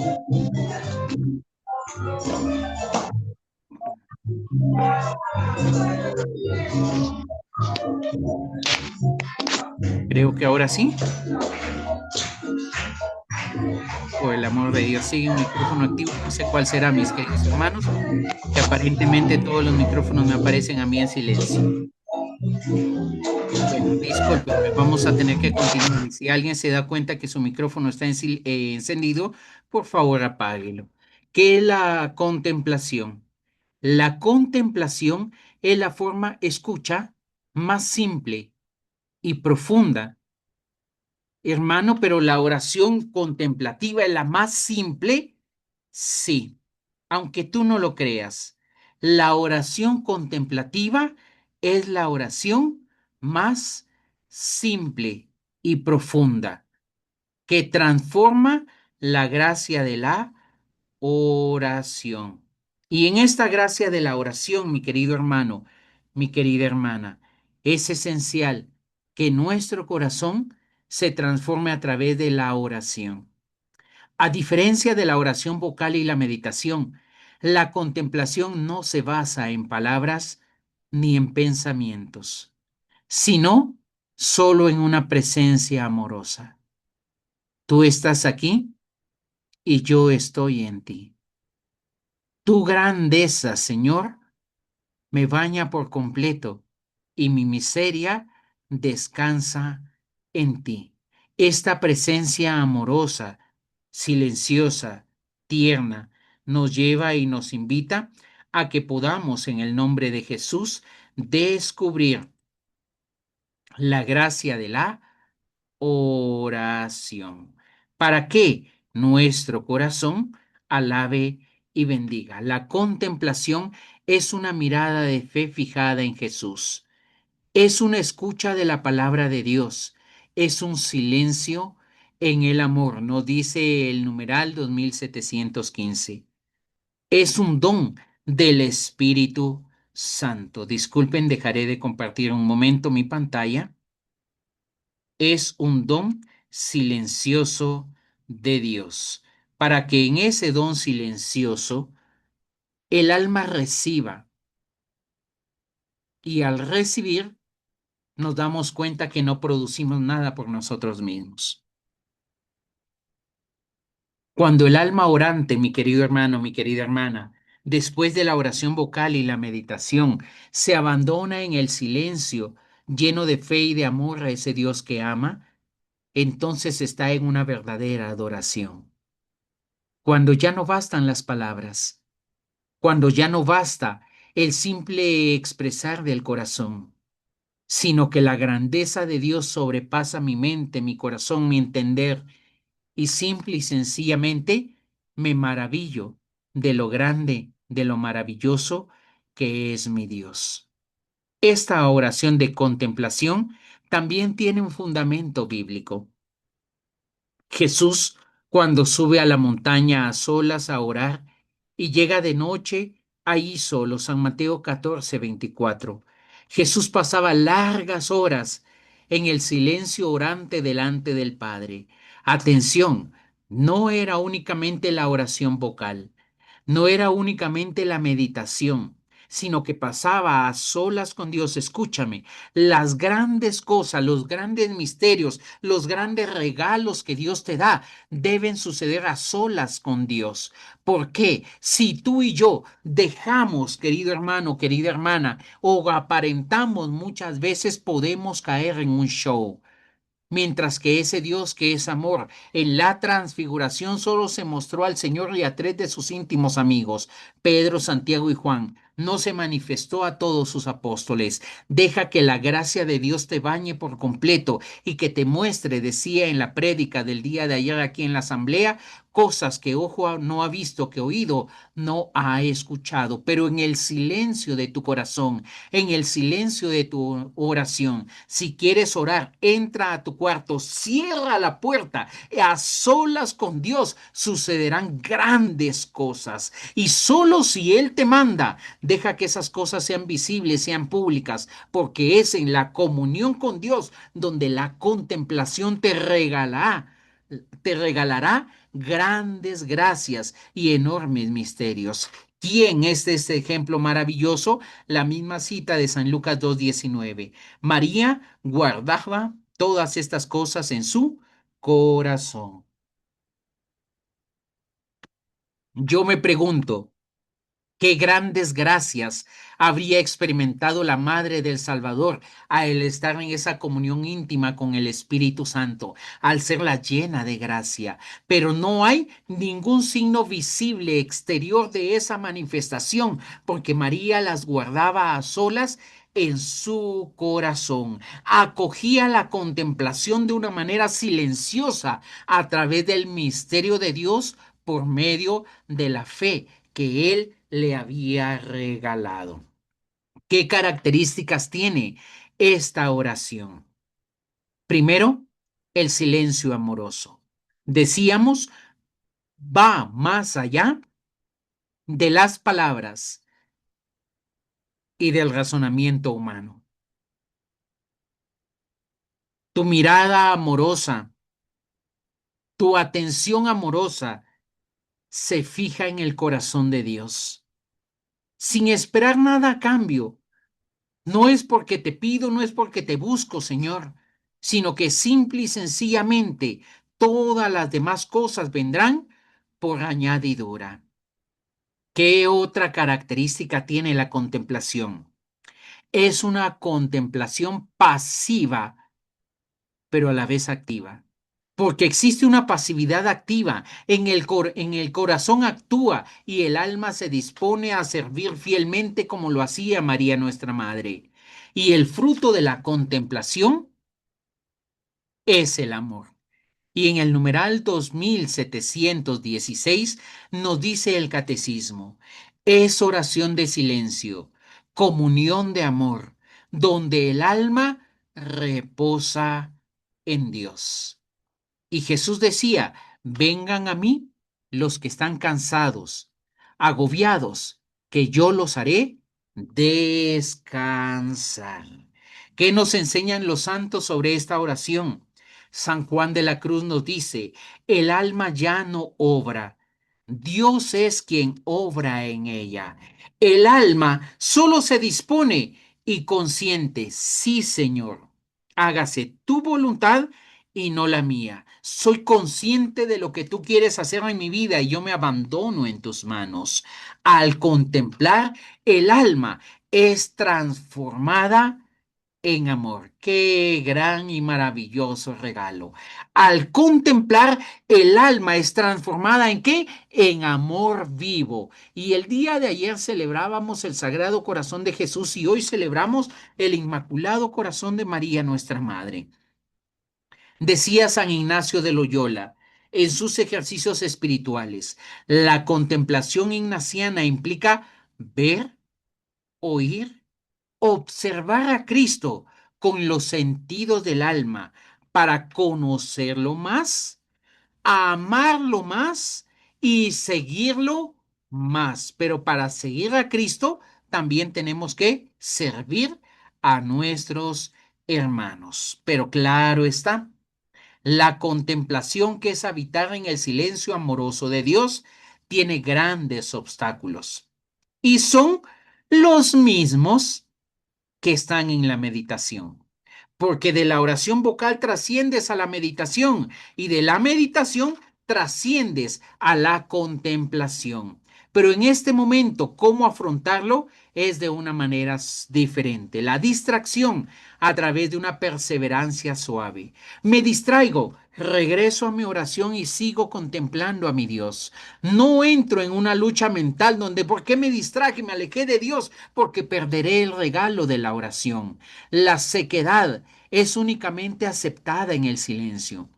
Creo que ahora sí. Por el amor de Dios, sigue un micrófono activo. No sé cuál será, mis queridos hermanos, que aparentemente todos los micrófonos me aparecen a mí en silencio. Bueno, discúlpenme, vamos a tener que continuar. Si alguien se da cuenta que su micrófono está encendido, por favor apáguelo. ¿Qué es la contemplación? La contemplación es la forma escucha más simple y profunda, hermano, pero la oración contemplativa es la más simple, sí, aunque tú no lo creas. La oración contemplativa es la oración más simple y profunda que transforma la gracia de la oración. Y en esta gracia de la oración, mi querido hermano, mi querida hermana, es esencial que nuestro corazón se transforme a través de la oración. A diferencia de la oración vocal y la meditación, la contemplación no se basa en palabras ni en pensamientos, sino solo en una presencia amorosa. ¿Tú estás aquí? y yo estoy en ti. Tu grandeza, Señor, me baña por completo y mi miseria descansa en ti. Esta presencia amorosa, silenciosa, tierna, nos lleva y nos invita a que podamos en el nombre de Jesús descubrir la gracia de la oración, para que nuestro corazón alabe y bendiga. La contemplación es una mirada de fe fijada en Jesús, es una escucha de la palabra de Dios, es un silencio en el amor, nos dice el numeral 2715. Es un don del Espíritu Santo. Disculpen, dejaré de compartir un momento mi pantalla. Es un don silencioso de Dios, para que en ese don silencioso el alma reciba, y al recibir nos damos cuenta que no producimos nada por nosotros mismos. Cuando el alma orante, mi querido hermano, mi querida hermana, después de la oración vocal y la meditación, se abandona en el silencio, lleno de fe y de amor a ese Dios que ama, entonces está en una verdadera adoración. Cuando ya no bastan las palabras, cuando ya no basta el simple expresar del corazón, sino que la grandeza de Dios sobrepasa mi mente, mi corazón, mi entender, y simple y sencillamente me maravillo de lo grande, de lo maravilloso que es mi Dios. Esta oración de contemplación también tiene un fundamento bíblico. Jesús, cuando sube a la montaña a solas a orar y llega de noche ahí solo, San Mateo 14:24. Jesús pasaba largas horas en el silencio orante delante del Padre. Atención, no era únicamente la oración vocal, no era únicamente la meditación, sino que pasaba a solas con Dios. Escúchame, las grandes cosas, los grandes misterios, los grandes regalos que Dios te da deben suceder a solas con Dios. ¿Por qué? Si tú y yo dejamos, querido hermano, querida hermana, o aparentamos muchas veces, podemos caer en un show. Mientras que ese Dios que es amor, en la transfiguración solo se mostró al Señor y a tres de sus íntimos amigos, Pedro, Santiago y Juan. No se manifestó a todos sus apóstoles. Deja que la gracia de Dios te bañe por completo y que te muestre, decía en la prédica del día de ayer aquí en la asamblea, cosas que ojo no ha visto, que oído no ha escuchado, pero en el silencio de tu corazón, en el silencio de tu oración. Si quieres orar, entra a tu cuarto, cierra la puerta, a solas con Dios sucederán grandes cosas. Y solo si Él te manda, deja que esas cosas sean visibles, sean públicas, porque es en la comunión con Dios donde la contemplación te regalará grandes gracias y enormes misterios. ¿Quién es este ejemplo maravilloso? La misma cita de San Lucas 2:19. María guardaba todas estas cosas en su corazón. Yo me pregunto, qué grandes gracias habría experimentado la Madre del Salvador al estar en esa comunión íntima con el Espíritu Santo, al serla llena de gracia. Pero no hay ningún signo visible exterior de esa manifestación, porque María las guardaba a solas en su corazón. Acogía la contemplación de una manera silenciosa a través del misterio de Dios por medio de la fe que Él le había regalado. ¿Qué características tiene esta oración? Primero, el silencio amoroso. Decíamos, va más allá de las palabras y del razonamiento humano. Tu mirada amorosa, tu atención amorosa se fija en el corazón de Dios, sin esperar nada a cambio. No es porque te pido, no es porque te busco, Señor, sino que simple y sencillamente todas las demás cosas vendrán por añadidura. ¿Qué otra característica tiene la contemplación? Es una contemplación pasiva, pero a la vez activa. Porque existe una pasividad activa. En el corazón actúa y el alma se dispone a servir fielmente como lo hacía María nuestra Madre. Y el fruto de la contemplación es el amor. Y en el numeral 2716 nos dice el catecismo, es oración de silencio, comunión de amor, donde el alma reposa en Dios. Y Jesús decía, vengan a mí los que están cansados, agobiados, que yo los haré descansar. ¿Qué nos enseñan los santos sobre esta oración? San Juan de la Cruz nos dice, el alma ya no obra, Dios es quien obra en ella. El alma solo se dispone y consiente, sí, Señor, hágase tu voluntad y no la mía. Soy consciente de lo que tú quieres hacer en mi vida y yo me abandono en tus manos. Al contemplar, el alma es transformada en amor. Qué gran y maravilloso regalo. Al contemplar, el alma es transformada ¿en qué? En amor vivo. Y el día de ayer celebrábamos el Sagrado Corazón de Jesús y hoy celebramos el Inmaculado Corazón de María, nuestra Madre. Decía San Ignacio de Loyola en sus ejercicios espirituales, la contemplación ignaciana implica ver, oír, observar a Cristo con los sentidos del alma para conocerlo más, amarlo más y seguirlo más. Pero para seguir a Cristo también tenemos que servir a nuestros hermanos. Pero claro está, la contemplación, que es habitar en el silencio amoroso de Dios, tiene grandes obstáculos y son los mismos que están en la meditación. Porque de la oración vocal trasciendes a la meditación y de la meditación trasciendes a la contemplación. Pero en este momento, ¿cómo afrontarlo? Es de una manera diferente. La distracción a través de una perseverancia suave. Me distraigo, regreso a mi oración y sigo contemplando a mi Dios. No entro en una lucha mental donde ¿por qué me distraje? Me alejé de Dios porque perderé el regalo de la oración. La sequedad es únicamente aceptada en el silencio.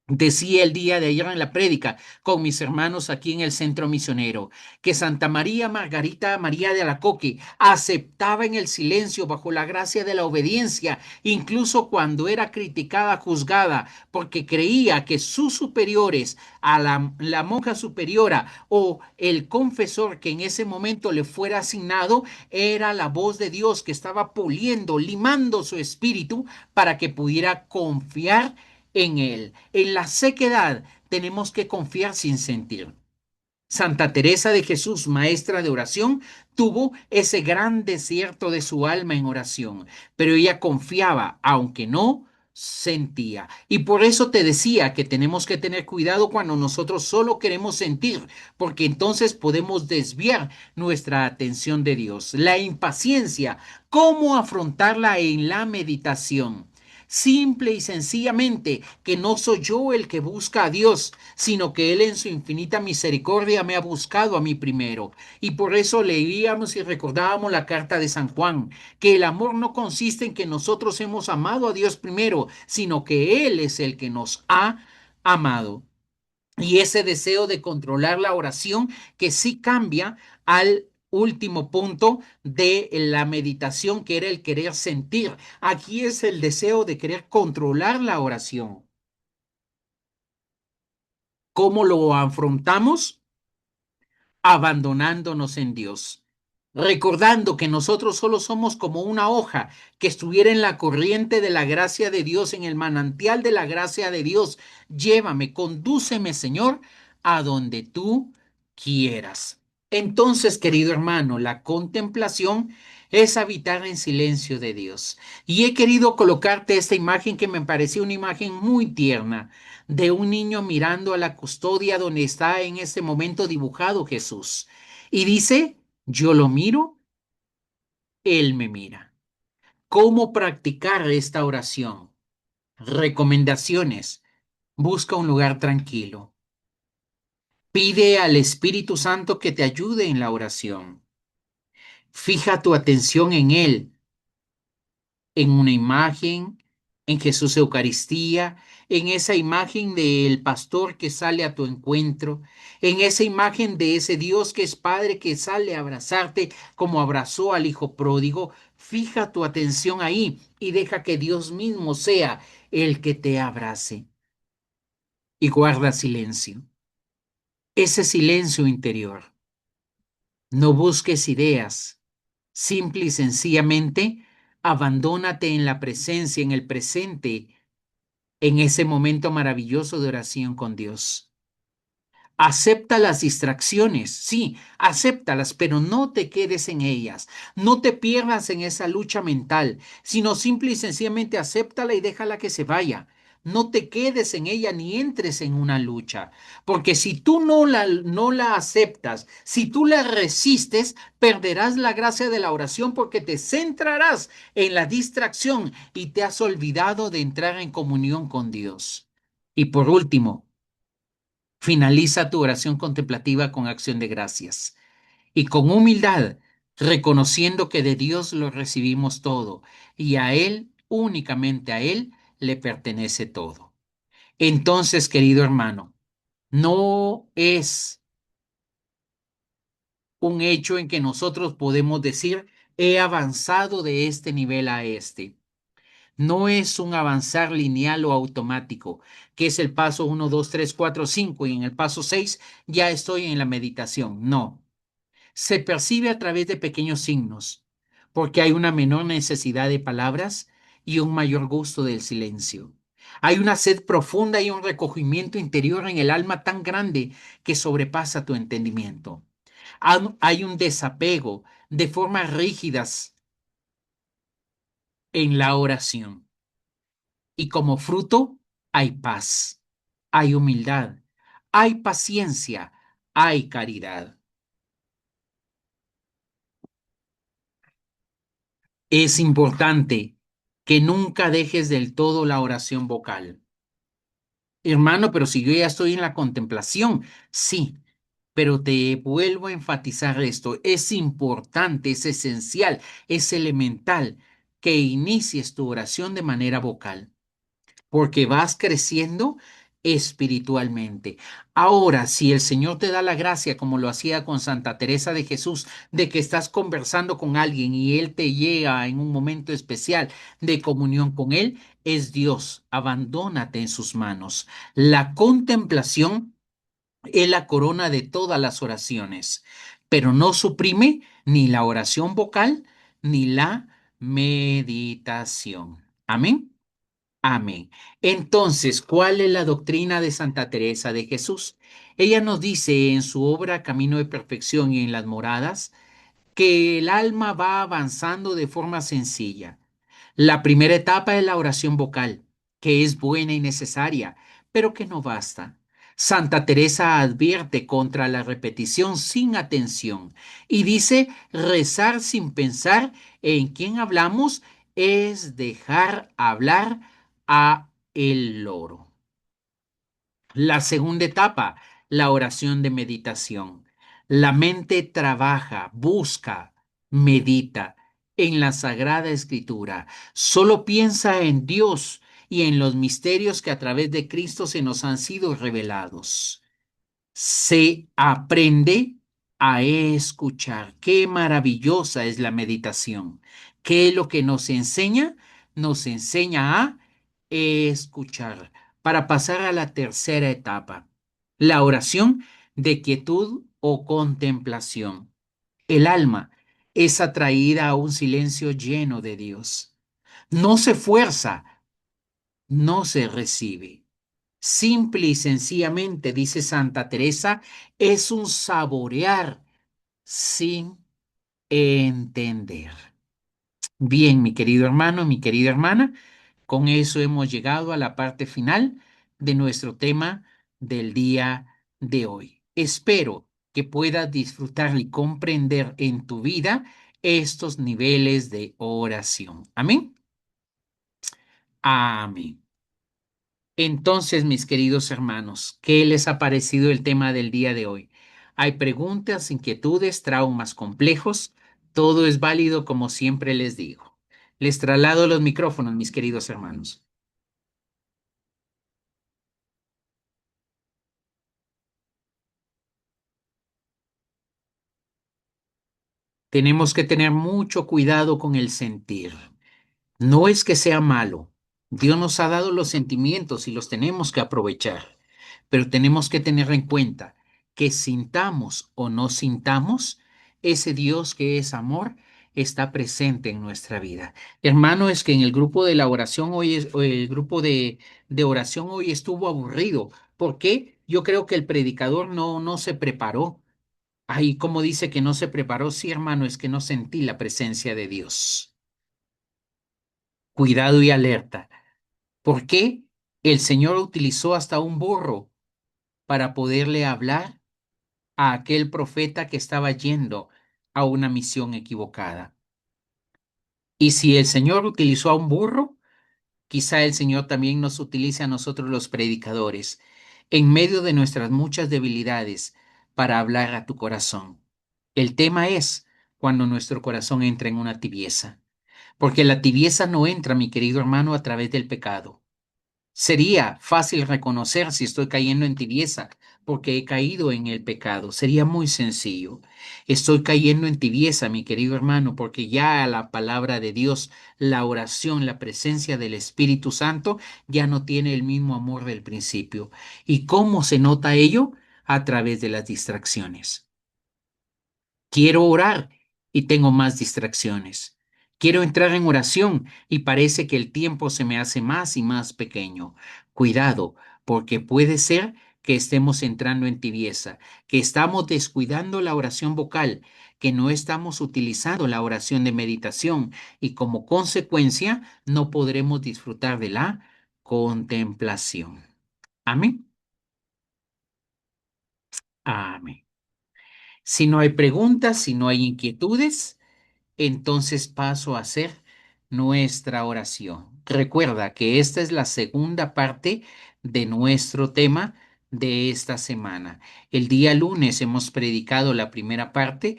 Decía el día de ayer en la prédica con mis hermanos aquí en el centro misionero que Santa María Margarita María de Alacoque aceptaba en el silencio bajo la gracia de la obediencia, incluso cuando era criticada, juzgada, porque creía que sus superiores, a la monja superiora o el confesor que en ese momento le fuera asignado, era la voz de Dios que estaba puliendo, limando su espíritu para que pudiera confiar en Él. En la sequedad tenemos que confiar sin sentir. Santa Teresa de Jesús, maestra de oración, tuvo ese gran desierto de su alma en oración, pero ella confiaba, aunque no sentía. Y por eso te decía que tenemos que tener cuidado cuando nosotros solo queremos sentir, porque entonces podemos desviar nuestra atención de Dios. La impaciencia, ¿cómo afrontarla en la meditación? Simple y sencillamente que no soy yo el que busca a Dios, sino que Él en su infinita misericordia me ha buscado a mí primero. Y por eso leíamos y recordábamos la carta de San Juan, que el amor no consiste en que nosotros hemos amado a Dios primero, sino que Él es el que nos ha amado. Y ese deseo de controlar la oración que sí cambia al último punto de la meditación, que era el querer sentir. Aquí es el deseo de querer controlar la oración. ¿Cómo lo afrontamos? Abandonándonos en Dios, recordando que nosotros solo somos como una hoja que estuviera en la corriente de la gracia de Dios, en el manantial de la gracia de Dios. Llévame, condúceme, Señor, a donde tú quieras. Entonces, querido hermano, la contemplación es habitar en silencio de Dios. Y he querido colocarte esta imagen que me pareció una imagen muy tierna de un niño mirando a la custodia donde está en este momento dibujado Jesús. Y dice, yo lo miro, él me mira. ¿Cómo practicar esta oración? Recomendaciones. Busca un lugar tranquilo. Pide al Espíritu Santo que te ayude en la oración. Fija tu atención en Él, en una imagen, en Jesús Eucaristía, en esa imagen del pastor que sale a tu encuentro, en esa imagen de ese Dios que es Padre que sale a abrazarte como abrazó al Hijo pródigo. Fija tu atención ahí y deja que Dios mismo sea el que te abrace y guarda silencio. Ese silencio interior. No busques ideas. Simple y sencillamente, abandónate en la presencia, en el presente, en ese momento maravilloso de oración con Dios. Acepta las distracciones, sí, acéptalas, pero no te quedes en ellas. No te pierdas en esa lucha mental, sino simple y sencillamente acéptala y déjala que se vaya. No te quedes en ella ni entres en una lucha, porque si tú no la aceptas, si tú la resistes, perderás la gracia de la oración porque te centrarás en la distracción y te has olvidado de entrar en comunión con Dios. Y por último, finaliza tu oración contemplativa con acción de gracias y con humildad, reconociendo que de Dios lo recibimos todo y a Él, únicamente a Él, le pertenece todo. Entonces, querido hermano, no es un hecho en que nosotros podemos decir, he avanzado de este nivel a este. No es un avanzar lineal o automático, que es el paso 1, 2, 3, 4, 5 y en el paso 6 ya estoy en la meditación. No, se percibe a través de pequeños signos, porque hay una menor necesidad de palabras y un mayor gusto del silencio. Hay una sed profunda y un recogimiento interior en el alma tan grande que sobrepasa tu entendimiento. Hay un desapego de formas rígidas en la oración. Y como fruto hay paz, hay humildad, hay paciencia, hay caridad. Es importante que nunca dejes del todo la oración vocal. Hermano, pero si yo ya estoy en la contemplación, sí, pero te vuelvo a enfatizar esto. Es importante, es esencial, es elemental que inicies tu oración de manera vocal, porque vas creciendo espiritualmente. Ahora, si el Señor te da la gracia, como lo hacía con Santa Teresa de Jesús, de que estás conversando con alguien y Él te llega en un momento especial de comunión con Él, es Dios. Abandónate en sus manos. La contemplación es la corona de todas las oraciones, pero no suprime ni la oración vocal ni la meditación. Amén. Amén. Entonces, ¿cuál es la doctrina de Santa Teresa de Jesús? Ella nos dice en su obra Camino de Perfección y en las Moradas que el alma va avanzando de forma sencilla. La primera etapa es la oración vocal, que es buena y necesaria, pero que no basta. Santa Teresa advierte contra la repetición sin atención y dice, rezar sin pensar en quién hablamos es dejar hablar a el loro. La segunda etapa, la oración de meditación. La mente trabaja, busca, medita en la Sagrada Escritura. Solo piensa en Dios y en los misterios que a través de Cristo se nos han sido revelados. Se aprende a escuchar. Qué maravillosa es la meditación. ¿Qué es lo que nos enseña? Nos enseña a escuchar para pasar a la tercera etapa, la oración de quietud o contemplación. El alma es atraída a un silencio lleno de Dios. No se fuerza, no se recibe. Simple y sencillamente, dice Santa Teresa, es un saborear sin entender. Bien, mi querido hermano, mi querida hermana, con eso hemos llegado a la parte final de nuestro tema del día de hoy. Espero que puedas disfrutar y comprender en tu vida estos niveles de oración. Amén. Amén. Entonces, mis queridos hermanos, ¿qué les ha parecido el tema del día de hoy? Hay preguntas, inquietudes, traumas complejos. Todo es válido como siempre les digo. Les traslado los micrófonos, mis queridos hermanos. Tenemos que tener mucho cuidado con el sentir. No es que sea malo. Dios nos ha dado los sentimientos y los tenemos que aprovechar, pero tenemos que tener en cuenta que sintamos o no sintamos, ese Dios que es amor está presente en nuestra vida. Hermano, es que en el grupo de la oración hoy, o el grupo de oración hoy estuvo aburrido. ¿Por qué? Yo creo que el predicador no se preparó. Ay, como dice que no se preparó, sí, hermano, es que no sentí la presencia de Dios. Cuidado y alerta. ¿Por qué el Señor utilizó hasta un burro para poderle hablar a aquel profeta que estaba yendo a una misión equivocada? Y si el Señor utilizó a un burro, quizá el Señor también nos utilice a nosotros los predicadores en medio de nuestras muchas debilidades para hablar a tu corazón. El tema es cuando nuestro corazón entra en una tibieza, porque la tibieza no entra, mi querido hermano, a través del pecado. Sería fácil reconocer si estoy cayendo en tibieza porque he caído en el pecado. Sería muy sencillo. Estoy cayendo en tibieza, mi querido hermano, porque ya la palabra de Dios, la oración, la presencia del Espíritu Santo ya no tiene el mismo amor del principio. ¿Y cómo se nota ello? A través de las distracciones. Quiero orar y tengo más distracciones. Quiero entrar en oración y parece que el tiempo se me hace más y más pequeño. Cuidado, porque puede ser que estemos entrando en tibieza, que estamos descuidando la oración vocal, que no estamos utilizando la oración de meditación y como consecuencia no podremos disfrutar de la contemplación. Amén. Amén. Si no hay preguntas, si no hay inquietudes, entonces paso a hacer nuestra oración. Recuerda que esta es la segunda parte de nuestro tema de esta semana. El día lunes hemos predicado la primera parte,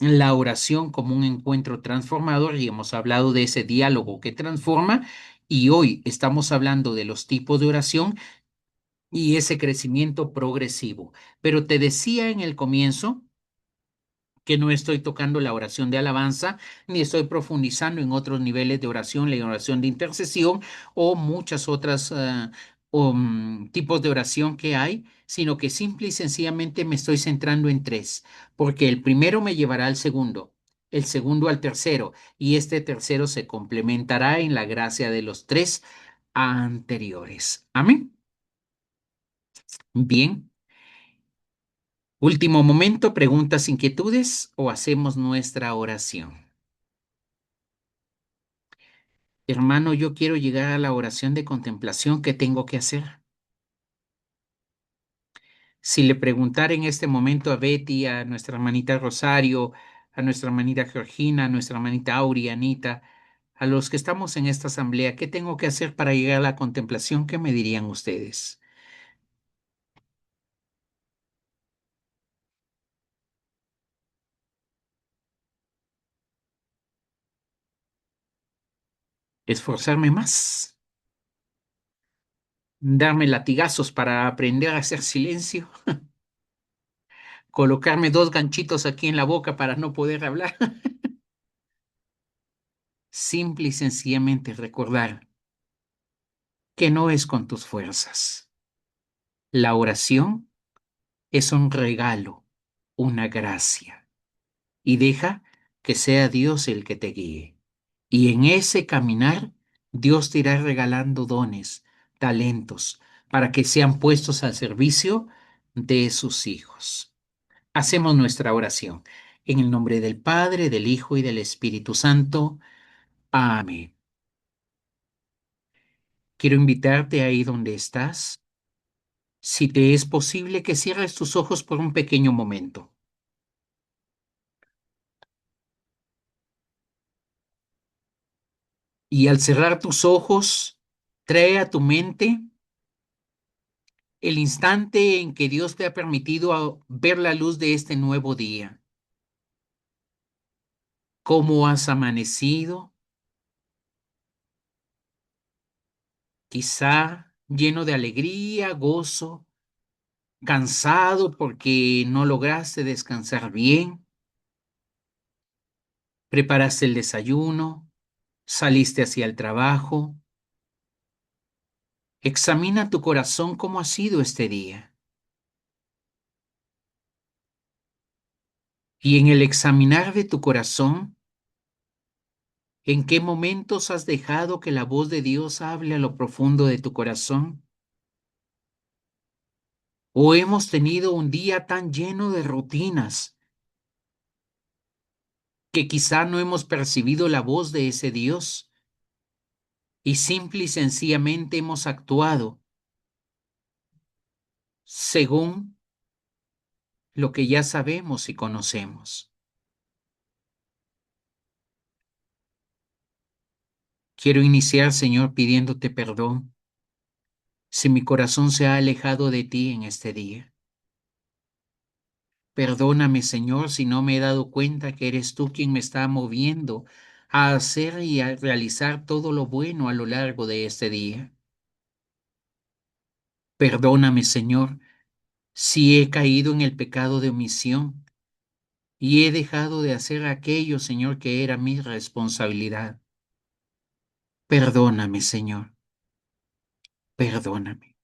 la oración como un encuentro transformador, y hemos hablado de ese diálogo que transforma. Y hoy estamos hablando de los tipos de oración y ese crecimiento progresivo. Pero te decía en el comienzo que no estoy tocando la oración de alabanza, ni estoy profundizando en otros niveles de oración, la oración de intercesión o muchas otras tipos de oración que hay, sino que simple y sencillamente me estoy centrando en tres, porque el primero me llevará al segundo, el segundo al tercero, y este tercero se complementará en la gracia de los tres anteriores. Amén. Bien. Último momento, preguntas, inquietudes o hacemos nuestra oración. Hermano, yo quiero llegar a la oración de contemplación. ¿Qué tengo que hacer? Si le preguntara en este momento a Betty, a nuestra hermanita Rosario, a nuestra hermanita Georgina, a nuestra hermanita Auri, Anita, a los que estamos en esta asamblea, ¿qué tengo que hacer para llegar a la contemplación? ¿Qué me dirían ustedes? Esforzarme más, darme latigazos para aprender a hacer silencio, colocarme dos ganchitos aquí en la boca para no poder hablar. Simple y sencillamente recordar que no es con tus fuerzas. La oración es un regalo, una gracia, y deja que sea Dios el que te guíe. Y en ese caminar, Dios te irá regalando dones, talentos, para que sean puestos al servicio de sus hijos. Hacemos nuestra oración. En el nombre del Padre, del Hijo y del Espíritu Santo. Amén. Quiero invitarte ahí donde estás, si te es posible, que cierres tus ojos por un pequeño momento. Y al cerrar tus ojos, trae a tu mente el instante en que Dios te ha permitido ver la luz de este nuevo día. ¿Cómo has amanecido? Quizá lleno de alegría, gozo, cansado porque no lograste descansar bien, preparaste el desayuno, saliste hacia el trabajo. Examina tu corazón cómo ha sido este día. Y en el examinar de tu corazón, ¿en qué momentos has dejado que la voz de Dios hable a lo profundo de tu corazón? ¿O hemos tenido un día tan lleno de rutinas que quizá no hemos percibido la voz de ese Dios y simple y sencillamente hemos actuado según lo que ya sabemos y conocemos? Quiero iniciar, Señor, pidiéndote perdón si mi corazón se ha alejado de ti en este día. Perdóname, Señor, si no me he dado cuenta que eres tú quien me está moviendo a hacer y a realizar todo lo bueno a lo largo de este día. Perdóname, Señor, si he caído en el pecado de omisión y he dejado de hacer aquello, Señor, que era mi responsabilidad. Perdóname, Señor, perdóname.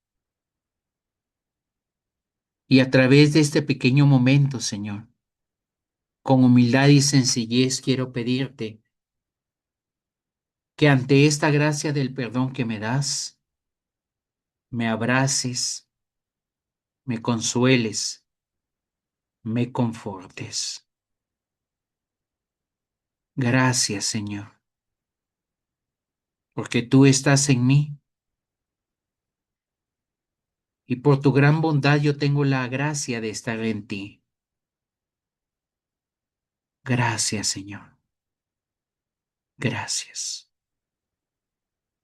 Y a través de este pequeño momento, Señor, con humildad y sencillez quiero pedirte que ante esta gracia del perdón que me das, me abraces, me consueles, me confortes. Gracias, Señor, porque tú estás en mí y por tu gran bondad yo tengo la gracia de estar en ti. Gracias, Señor. Gracias.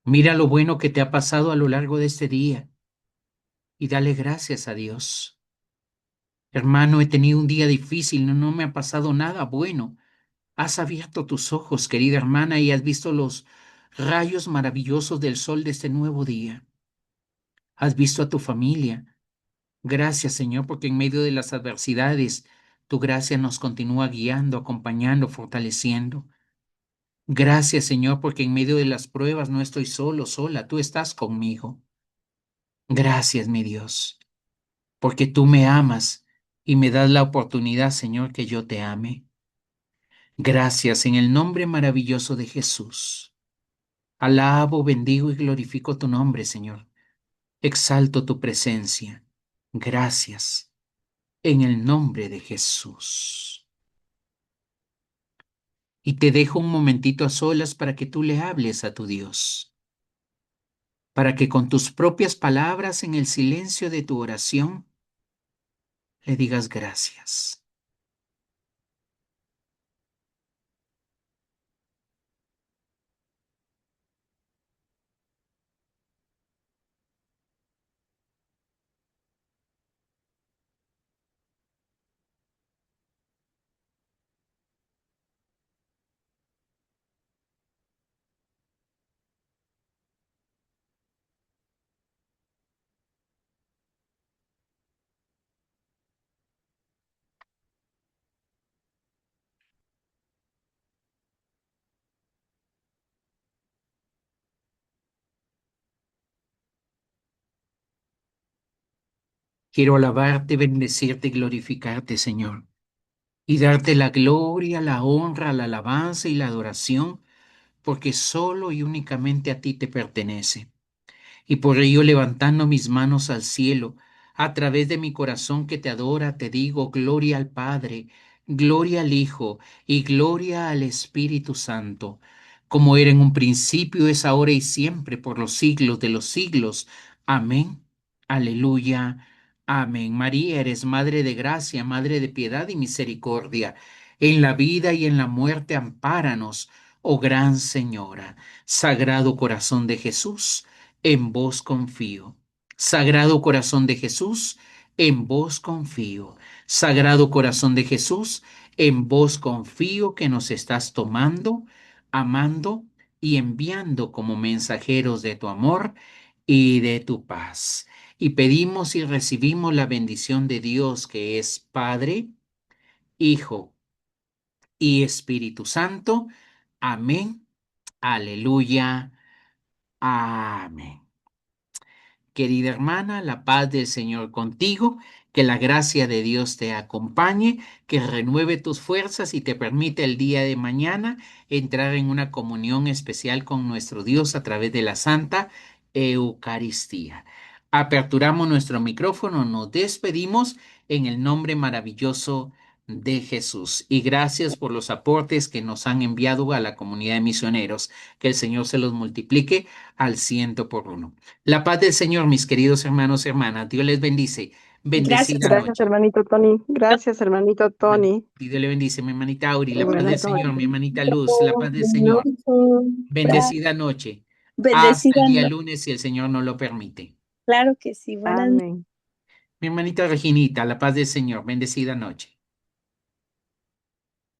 Mira lo bueno que te ha pasado a lo largo de este día y dale gracias a Dios. Hermano, he tenido un día difícil, no me ha pasado nada bueno. Has abierto tus ojos, querida hermana, y has visto los rayos maravillosos del sol de este nuevo día. Has visto a tu familia. Gracias, Señor, porque en medio de las adversidades, tu gracia nos continúa guiando, acompañando, fortaleciendo. Gracias, Señor, porque en medio de las pruebas no estoy solo, sola, tú estás conmigo. Gracias, mi Dios, porque tú me amas y me das la oportunidad, Señor, que yo te ame. Gracias en el nombre maravilloso de Jesús. Alabo, bendigo y glorifico tu nombre, Señor. Exalto tu presencia. Gracias en el nombre de Jesús. Y te dejo un momentito a solas para que tú le hables a tu Dios, para que con tus propias palabras en el silencio de tu oración le digas gracias. Quiero alabarte, bendecirte y glorificarte, Señor, y darte la gloria, la honra, la alabanza y la adoración, porque solo y únicamente a ti te pertenece. Y por ello, levantando mis manos al cielo, A través de mi corazón que te adora, te digo, gloria al Padre, gloria al Hijo y gloria al Espíritu Santo, como era en un principio, es ahora y siempre, por los siglos de los siglos. Amén. Aleluya. Amén. María, eres Madre de gracia, Madre de piedad y misericordia. En la vida y en la muerte, ampáranos, oh Gran Señora. Sagrado Corazón de Jesús, en vos confío. Sagrado Corazón de Jesús, en vos confío. Sagrado Corazón de Jesús, en vos confío que nos estás tomando, amando y enviando como mensajeros de tu amor y de tu paz. Y pedimos y recibimos la bendición de Dios que es Padre, Hijo y Espíritu Santo. Amén. Aleluya. Amén. Querida hermana, la paz del Señor contigo, que la gracia de Dios te acompañe, que renueve tus fuerzas y te permite el día de mañana entrar en una comunión especial con nuestro Dios a través de la Santa Eucaristía. Aperturamos nuestro micrófono, nos despedimos en el nombre maravilloso de Jesús. Y gracias por los aportes que nos han enviado a la comunidad de misioneros. Que el Señor se los multiplique al ciento por uno. La paz del Señor, mis queridos hermanos y hermanas. Dios les bendice. Gracias. Bendecida Gracias, noche. hermanito Tony. Gracias, hermanito Tony. Y Dios le bendice, mi hermanita Auri. La paz del Hermanito Señor, mi Tony. hermanita Luz. La paz del Buenas Señor. noches. Bendecida noche. Hasta Bendecida el día noche. lunes, si el Señor nos lo permite. Claro que sí. Buenas noches. Amén. Mi hermanita Reginita, la paz del Señor. Bendecida noche.